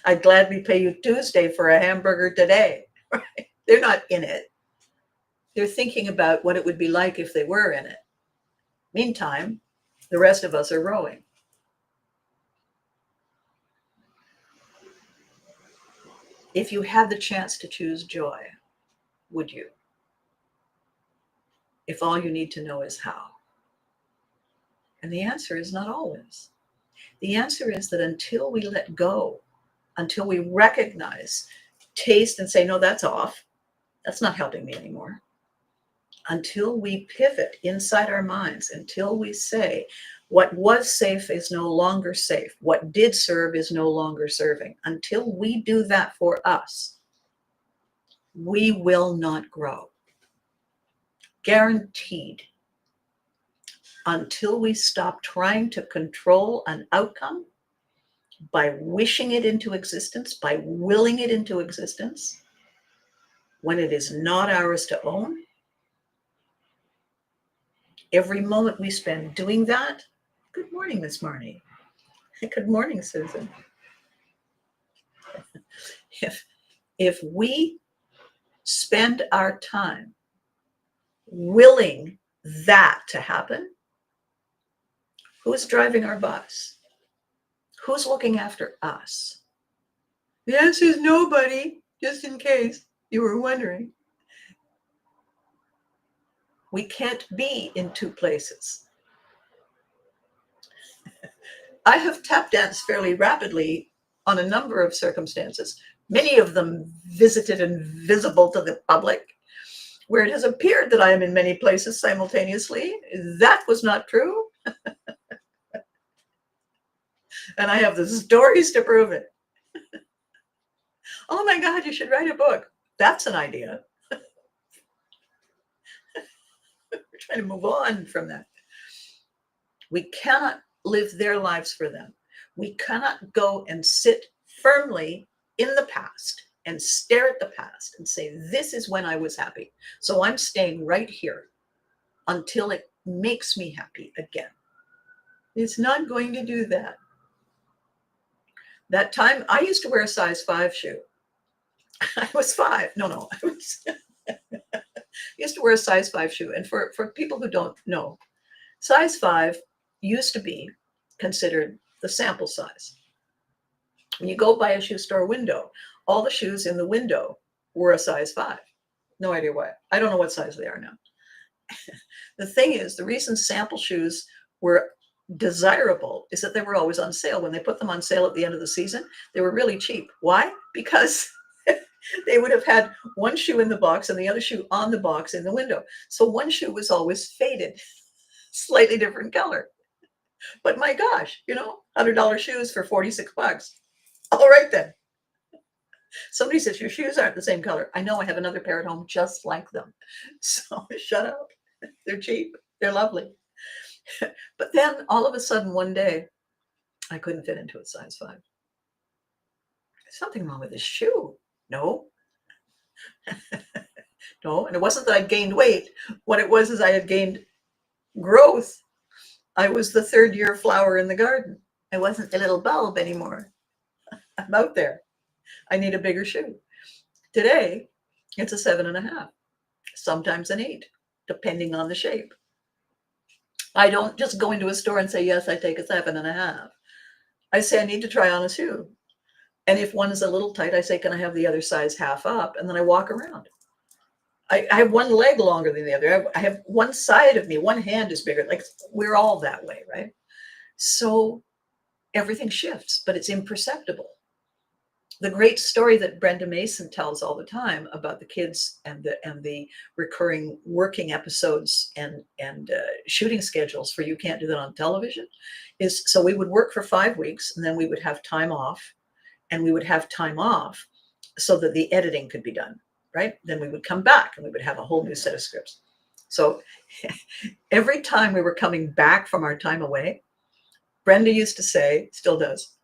I'd gladly pay you Tuesday for a hamburger today. Right? They're not in it. They're thinking about what it would be like if they were in it. Meantime, the rest of us are rowing. If you had the chance to choose joy, would you? If all you need to know is how? And the answer is not always. The answer is that until we let go, until we recognize, taste, and say, no, that's off, that's not helping me anymore. Until we pivot inside our minds, until we say, what was safe is no longer safe, what did serve is no longer serving, until we do that for us, we will not grow. Guaranteed. Until we stop trying to control an outcome by wishing it into existence, by willing it into existence, when it is not ours to own, every moment we spend doing that. Good morning, Miss Marnie. Good morning, Susan. If we spend our time willing that to happen, who's driving our bus? Who's looking after us? The answer is nobody, just in case you were wondering. We can't be in two places. I have tap danced fairly rapidly on a number of circumstances, many of them visited and visible to the public, where it has appeared that I am in many places simultaneously. That was not true. And I have the stories to prove it. Oh my God, you should write a book. That's an idea. We're trying to move on from that. We cannot live their lives for them. We cannot go and sit firmly in the past and stare at the past and say, this is when I was happy. So I'm staying right here until it makes me happy again. It's not going to do that. That time I used to wear a size 5 shoe. I was 5. No. I was used to wear a size 5 shoe. And for people who don't know, size 5 used to be considered the sample size. When you go by a shoe store window, all the shoes in the window were a size 5. No idea why. I don't know what size they are now. The thing is, the reason sample shoes were desirable is that they were always on sale. When they put them on sale at the end of the season, they were really cheap. Why? Because they would have had one shoe in the box and the other shoe on the box in the window. So one shoe was always faded, slightly different color. But my gosh, $100 shoes for $46. All right then. Somebody says your shoes aren't the same color. I know, I have another pair at home just like them. So shut up. They're cheap. They're lovely. But then all of a sudden one day, I couldn't fit into a size 5. There's something wrong with this shoe. No. No. And it wasn't that I gained weight. What it was is I had gained Growth. I was the third year flower in the garden. I wasn't the little bulb anymore. I'm out there. I need a bigger shoe. Today, it's a 7.5, sometimes an 8, depending on the shape. I don't just go into a store and say, yes, I take a 7.5. I say, I need to try on a shoe. And if one is a little tight, I say, can I have the other size half up? And then I walk around. I have one leg longer than the other. I have one side of me, one hand is bigger. Like, we're all that way, right? So everything shifts, but it's imperceptible. The great story that Brenda Mason tells all the time about the kids and the recurring working episodes and shooting schedules for You Can't Do That on Television is, so we would work for 5 weeks and then we would have time off, and we would have time off so that the editing could be done, right? Then we would come back and we would have a whole new set of scripts. So every time we were coming back from our time away, Brenda used to say, still does,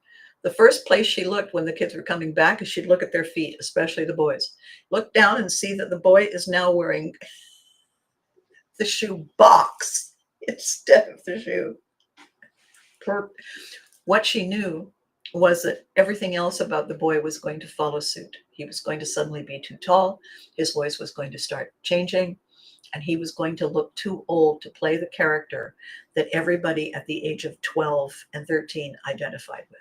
the first place she looked when the kids were coming back is she'd look at their feet, especially the boys. Look down and see that the boy is now wearing the shoe box instead of the shoe. What she knew was that everything else about the boy was going to follow suit. He was going to suddenly be too tall. His voice was going to start changing, and he was going to look too old to play the character that everybody at the age of 12 and 13 identified with.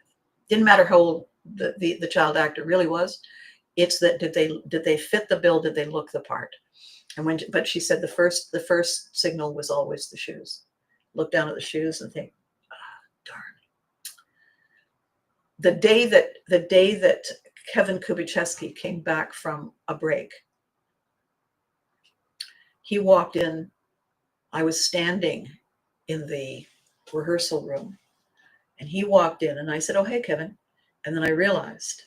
Didn't matter how old the child actor really was. It's that did they fit the bill? Did they look the part? But she said the first signal was always the shoes. Look down at the shoes and think, darn. The day that Kevin Kubicheski came back from a break, he walked in. I was standing in the rehearsal room, and he walked in, and I said, oh, hey, Kevin. And then I realized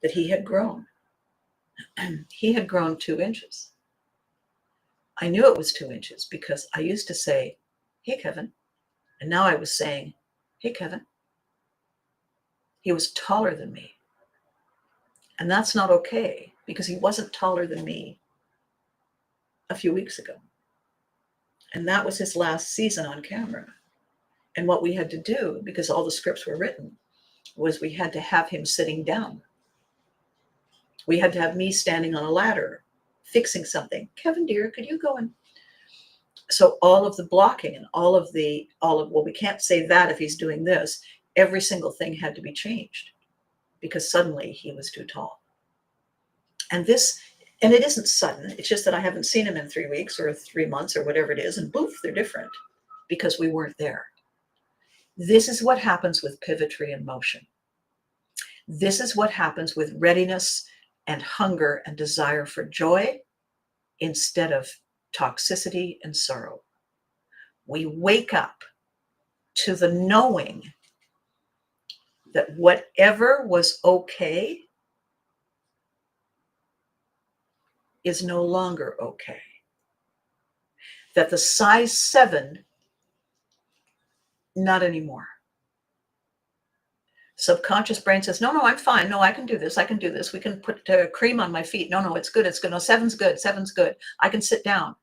that he had grown. He had grown 2 inches. I knew it was 2 inches because I used to say, hey, Kevin. And now I was saying, hey, Kevin. He was taller than me. And that's not okay because he wasn't taller than me a few weeks ago. And that was his last season on camera. And what we had to do, because all the scripts were written, was we had to have him sitting down. We had to have me standing on a ladder, fixing something. Kevin, dear, could you go and... So all of the blocking and all of, well, we can't say that if he's doing this. Every single thing had to be changed because suddenly he was too tall. And it isn't sudden. It's just that I haven't seen him in 3 weeks or 3 months or whatever it is. And boof, they're different because we weren't there. This is what happens with Pivotry in motion. This is what happens with readiness and hunger and desire for joy instead of toxicity and sorrow. We wake up to the knowing that whatever was okay is no longer okay. That the size 7, not anymore. Subconscious brain says, no, I'm fine. No, I can do this. I can do this. We can put cream on my feet. No, it's good. It's good. No, 7's good. 7's good. I can sit down.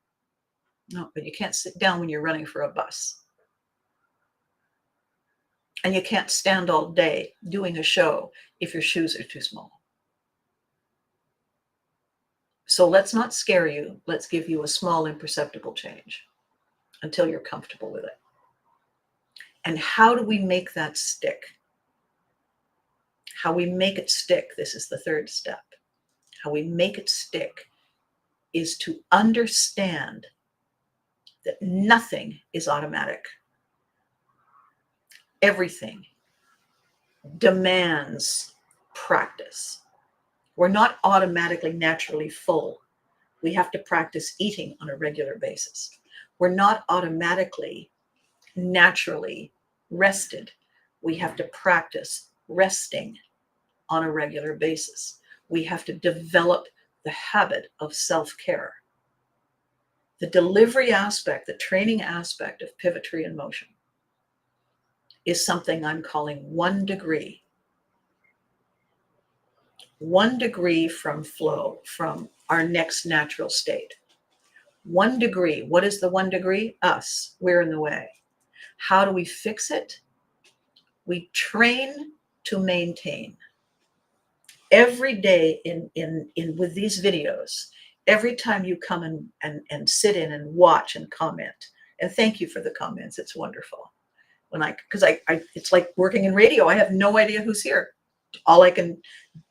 No, but you can't sit down when you're running for a bus. And you can't stand all day doing a show if your shoes are too small. So let's not scare you. Let's give you a small, imperceptible change until you're comfortable with it. And how do we make that stick? How we make it stick, this is the 3rd step. How we make it stick is to understand that nothing is automatic. Everything demands practice. We're not automatically naturally full. We have to practice eating on a regular basis. We're not automatically naturally rested. We have to practice resting on a regular basis. We have to develop the habit of self-care. The delivery aspect, the training aspect of Pivotry in motion is something I'm calling 1 degree. 1 degree from flow, from our next natural state. 1 degree. What is the 1 degree? Us. We're in the way. How do we fix it? We train to maintain. Every day in with these videos, every time you come and sit in and watch and comment, and thank you for the comments. It's wonderful. Because I it's like working in radio. I have no idea who's here. All I can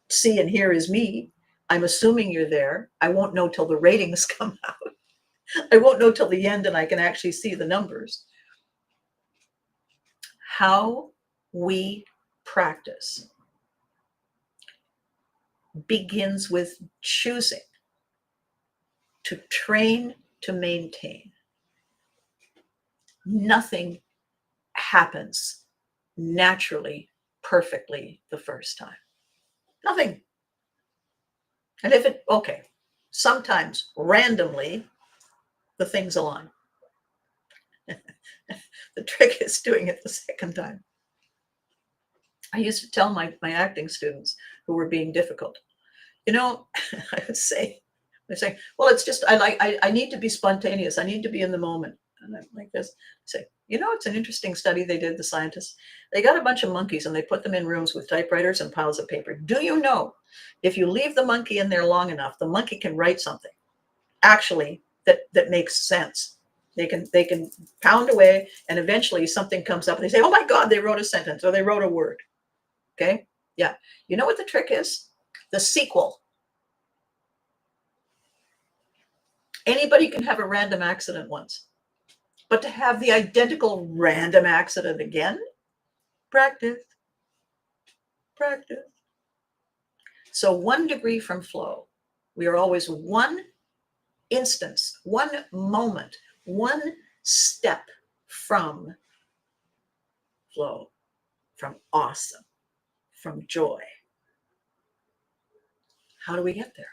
see and hear is me. I'm assuming you're there. I won't know till the ratings come out. I won't know till the end and I can actually see the numbers. How we practice begins with choosing to train to maintain. Nothing happens naturally, perfectly the first time. Nothing. And if it, okay, sometimes randomly the things align. The trick is doing it the second time. I used to tell my acting students who were being difficult, I would say, well, it's just, I need to be spontaneous. I need to be in the moment. And I'm like this, I say, it's an interesting study they did, the scientists. They got a bunch of monkeys and they put them in rooms with typewriters and piles of paper. Do you know, if you leave the monkey in there long enough, the monkey can write something actually that makes sense. They can pound away and eventually something comes up and they say, oh my God, they wrote a sentence or they wrote a word. Okay. Yeah. You know what the trick is? The sequel. Anybody can have a random accident once, but to have the identical random accident again, practice, practice. So 1 degree from flow, we are always one instance, one moment, one step from flow, from awesome, from joy. How do we get there?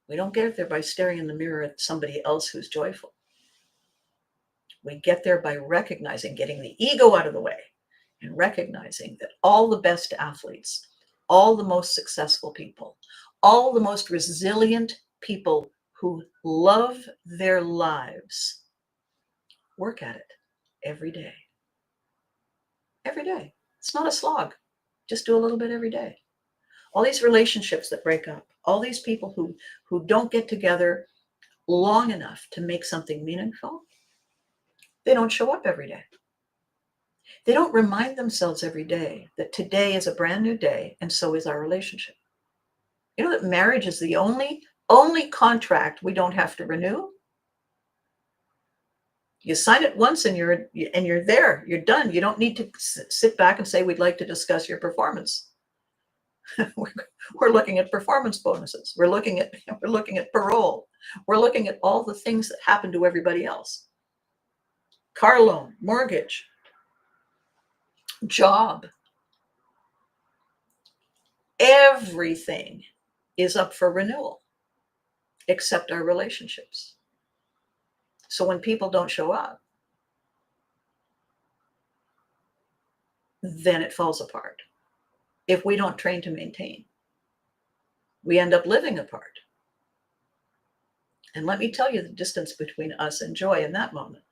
We don't get there by staring in the mirror at somebody else who's joyful. We get there by recognizing, getting the ego out of the way, and recognizing that all the best athletes, all the most successful people, all the most resilient people who love their lives work at it every day. Every day. It's not a slog. Just do a little bit every day. All these relationships that break up, all these people who don't get together long enough to make something meaningful, they don't show up every day. They don't remind themselves every day that today is a brand new day, and so is our relationship. You know that marriage is the only contract we don't have to renew. You sign it once and you're there. You're done. You don't need to sit back and say, we'd like to discuss your performance. We're looking at performance bonuses. We're looking at parole. We're looking at all the things that happen to everybody else. Car loan, mortgage, job. Everything is up for renewal except our relationships. So when people don't show up, then it falls apart. If we don't train to maintain, we end up living apart. And let me tell you the distance between us and joy in that moment.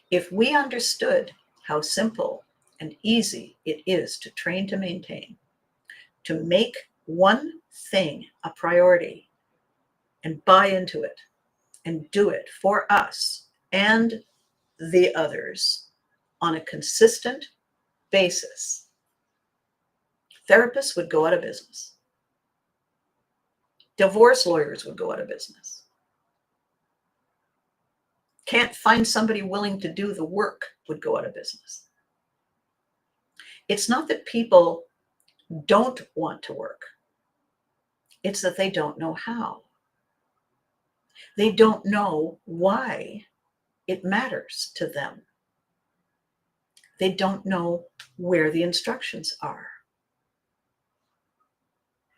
If we understood how simple and easy it is to train to maintain, to make one thing a priority and buy into it and do it for us and the others on a consistent basis, therapists would go out of business. Divorce lawyers would go out of business. Can't find somebody willing to do the work would go out of business. It's not that people don't want to work. It's that they don't know how. They don't know why it matters to them. They don't know where the instructions are.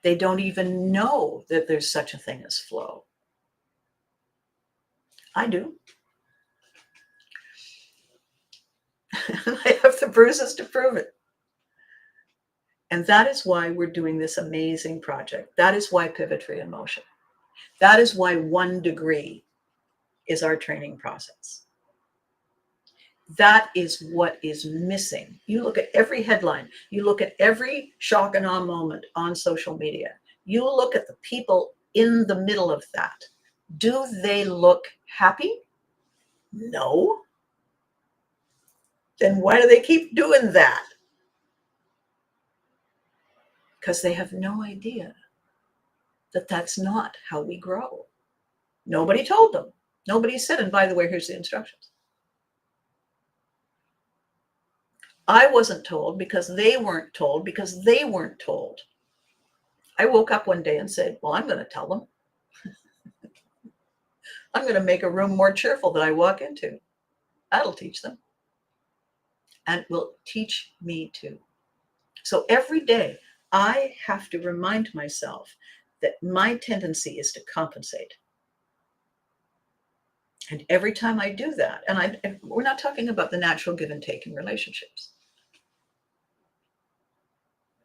They don't even know that there's such a thing as flow. I do. I have the bruises to prove it. And that is why we're doing this amazing project. That is why Pivotry in Motion. That is why 1 degree is our training process. That is what is missing. You look at every headline, you look at every shock and awe moment on social media, you look at the people in the middle of that. Do they look happy? No. Then why do they keep doing that? Because they have no idea that that's not how we grow. Nobody told them. Nobody said, and by the way, here's the instructions. I wasn't told because they weren't told because they weren't told. I woke up one day and said, well, I'm going to tell them. I'm going to make a room more cheerful that I walk into. That'll teach them. And will teach me too. So every day I have to remind myself that my tendency is to compensate. And every time I do that, and we're not talking about the natural give and take in relationships.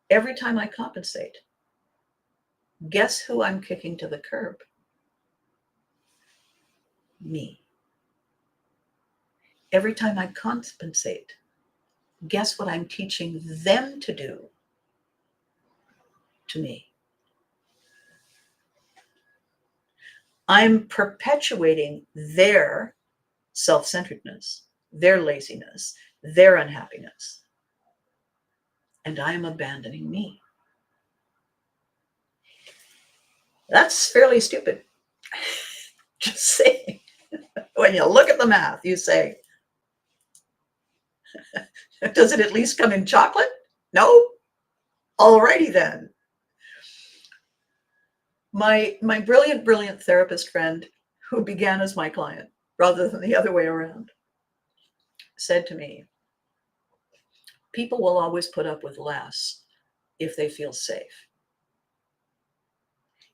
Every time I compensate, guess who I'm kicking to the curb? Me. Every time I compensate, guess what I'm teaching them to do to me? I'm perpetuating their self-centeredness, their laziness, their unhappiness, and I am abandoning me. That's fairly stupid. Just saying. When you look at the math, you say, does it at least come in chocolate? No? Alrighty then. My brilliant therapist friend, who began as my client rather than the other way around, said to me, people will always put up with less if they feel safe.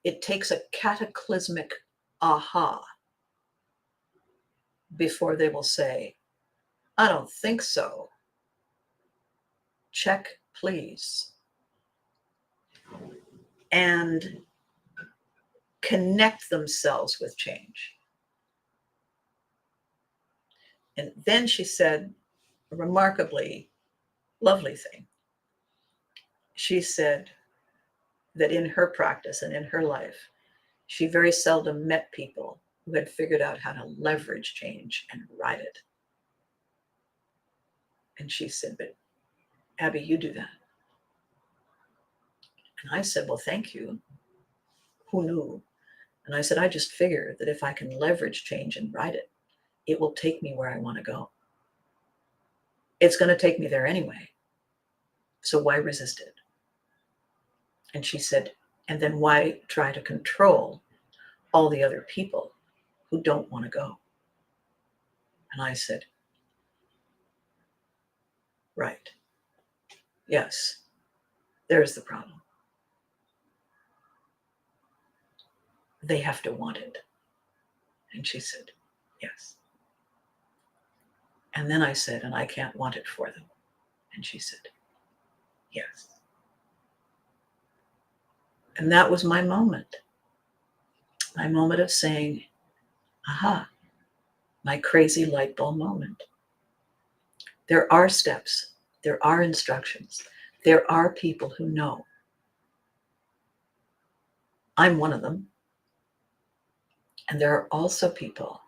It takes a cataclysmic aha before they will say, I don't think so. Check, please. And connect themselves with change. And then she said a remarkably lovely thing. She said that in her practice and in her life, she very seldom met people who had figured out how to leverage change and ride it. And she said, but Abby, you do that. And I said, well, thank you. Who knew? And I said, I just figure that if I can leverage change and ride it, it will take me where I want to go. It's going to take me there anyway. So why resist it? And she said, and then why try to control all the other people who don't want to go? And I said, right. Yes, there's the problem. They have to want it. And she said, yes. And then I said, and I can't want it for them. And she said, yes. And that was my moment of saying, aha, my crazy light bulb moment. There are steps, there are instructions, there are people who know. I'm one of them. And there are also people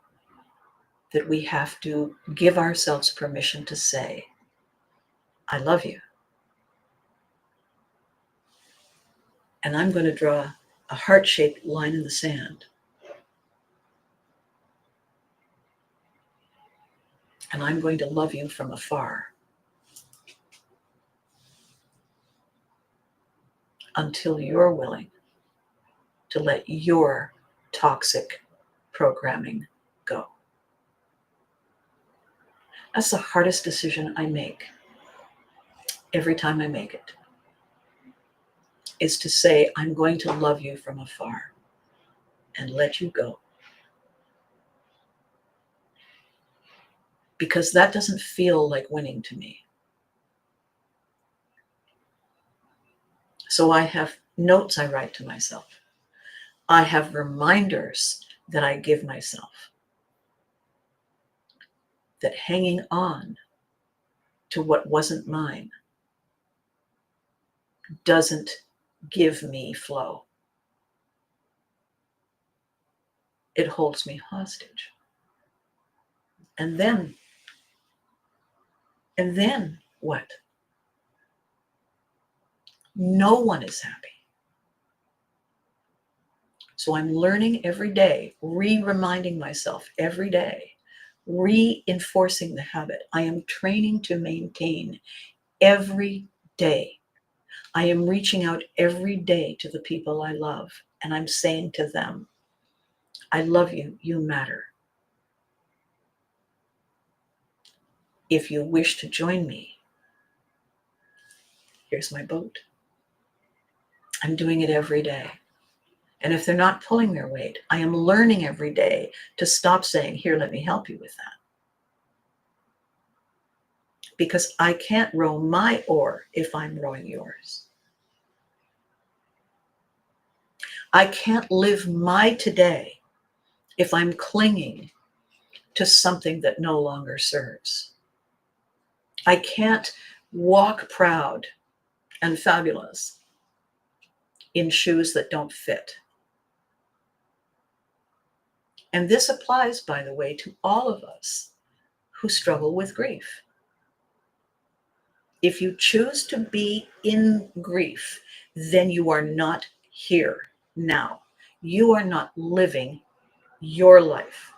that we have to give ourselves permission to say, I love you. And I'm going to draw a heart-shaped line in the sand. And I'm going to love you from afar until you're willing to let your toxic programming go. That's the hardest decision I make every time I make it, is to say, I'm going to love you from afar and let you go. Because that doesn't feel like winning to me. So I have notes I write to myself. I have reminders that I give myself that hanging on to what wasn't mine doesn't give me flow. It holds me hostage. And then what? No one is happy. So I'm learning every day, reminding myself every day, reinforcing the habit. I am training to maintain every day. I am reaching out every day to the people I love, and I'm saying to them, I love you, you matter. If you wish to join me, here's my boat. I'm doing it every day. And if they're not pulling their weight, I am learning every day to stop saying, here, let me help you with that. Because I can't row my oar if I'm rowing yours. I can't live my today if I'm clinging to something that no longer serves. I can't walk proud and fabulous in shoes that don't fit. And this applies, by the way, to all of us who struggle with grief. If you choose to be in grief, then you are not here now. You are not living your life.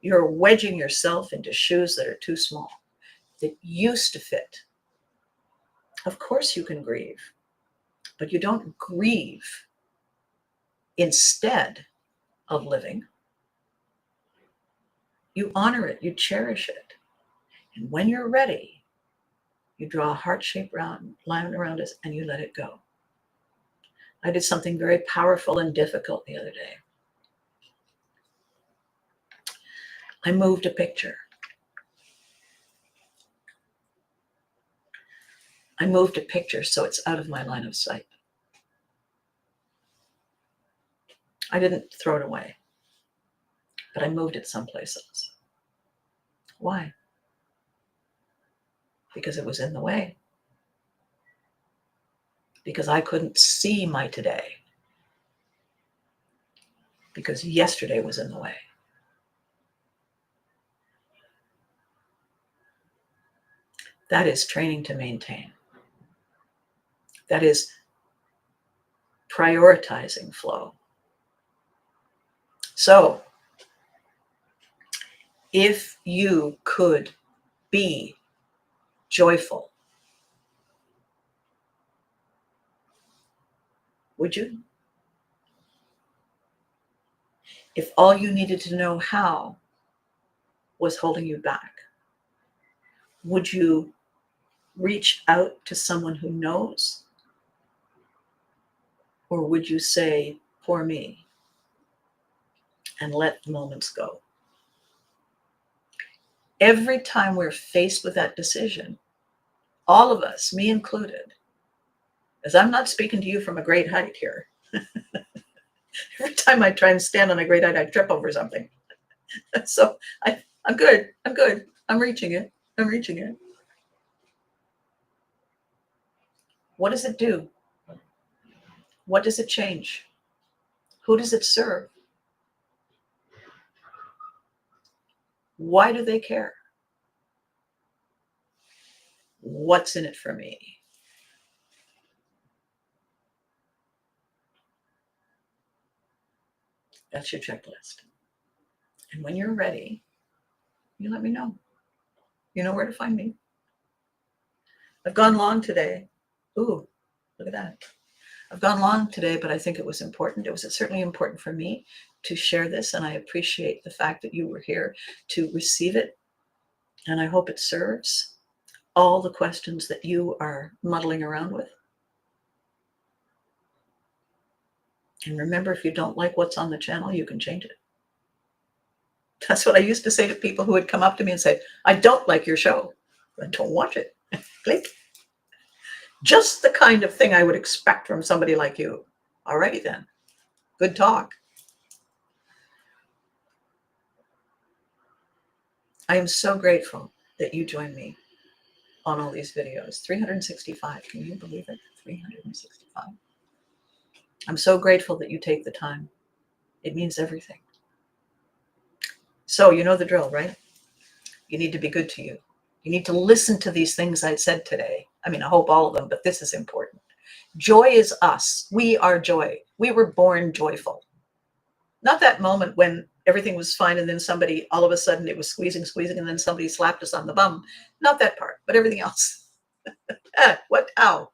You're wedging yourself into shoes that are too small, that used to fit. Of course you can grieve, but you don't grieve instead of living. You honor it, you cherish it. And when you're ready, you draw a heart-shaped line around it and you let it go. I did something very powerful and difficult the other day. I moved a picture. I moved a picture so it's out of my line of sight. I didn't throw it away, but I moved it someplace else. Why? Because it was in the way. Because I couldn't see my today. Because yesterday was in the way. That is training to maintain. That is prioritizing flow. So, if you could be joyful, would you? If all you needed to know how was holding you back, would you reach out to someone who knows? Or would you say, poor me, and let the moments go? Every time we're faced with that decision, all of us, me included, as I'm not speaking to you from a great height here, every time I try and stand on a great height, I trip over something. So I'm good. I'm reaching it. What does it do? What does it change? Who does it serve? Why do they care? What's in it for me? That's your checklist. And when you're ready, you let me know. You know where to find me. I've gone long today. Ooh, look at that. I've gone long today, but I think it was important. It was certainly important for me to share this, and I appreciate the fact that you were here to receive it. And I hope it serves all the questions that you are muddling around with. And remember, if you don't like what's on the channel, you can change it. That's what I used to say to people who would come up to me and say, I don't like your show. I don't watch it. Click. Just the kind of thing I would expect from somebody like you. Alrighty then. Good talk. I am so grateful that you joined me on all these videos. 365. Can you believe it? 365. I'm so grateful that you take the time. It means everything. So you know the drill, right? You need to be good to you. You need to listen to these things I said today. I mean, I hope all of them, but this is important. Joy is us. We are joy. We were born joyful. Not that moment when everything was fine and then somebody, all of a sudden it was squeezing, and then somebody slapped us on the bum. Not that part, but everything else. What? Ow.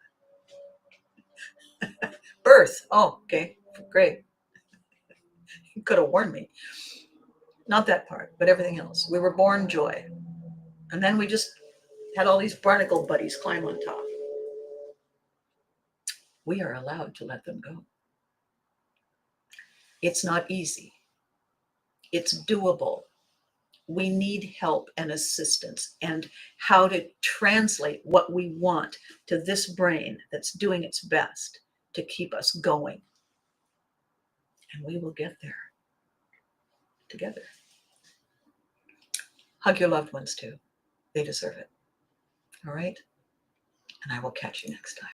Birth. Oh, okay. Great. You could have warned me. Not that part, but everything else. We were born joy. And then we just had all these barnacle buddies climb on top. We are allowed to let them go. It's not easy. It's doable. We need help and assistance and how to translate what we want to this brain that's doing its best to keep us going. And we will get there together. Hug your loved ones too. They deserve it. All right? And I will catch you next time.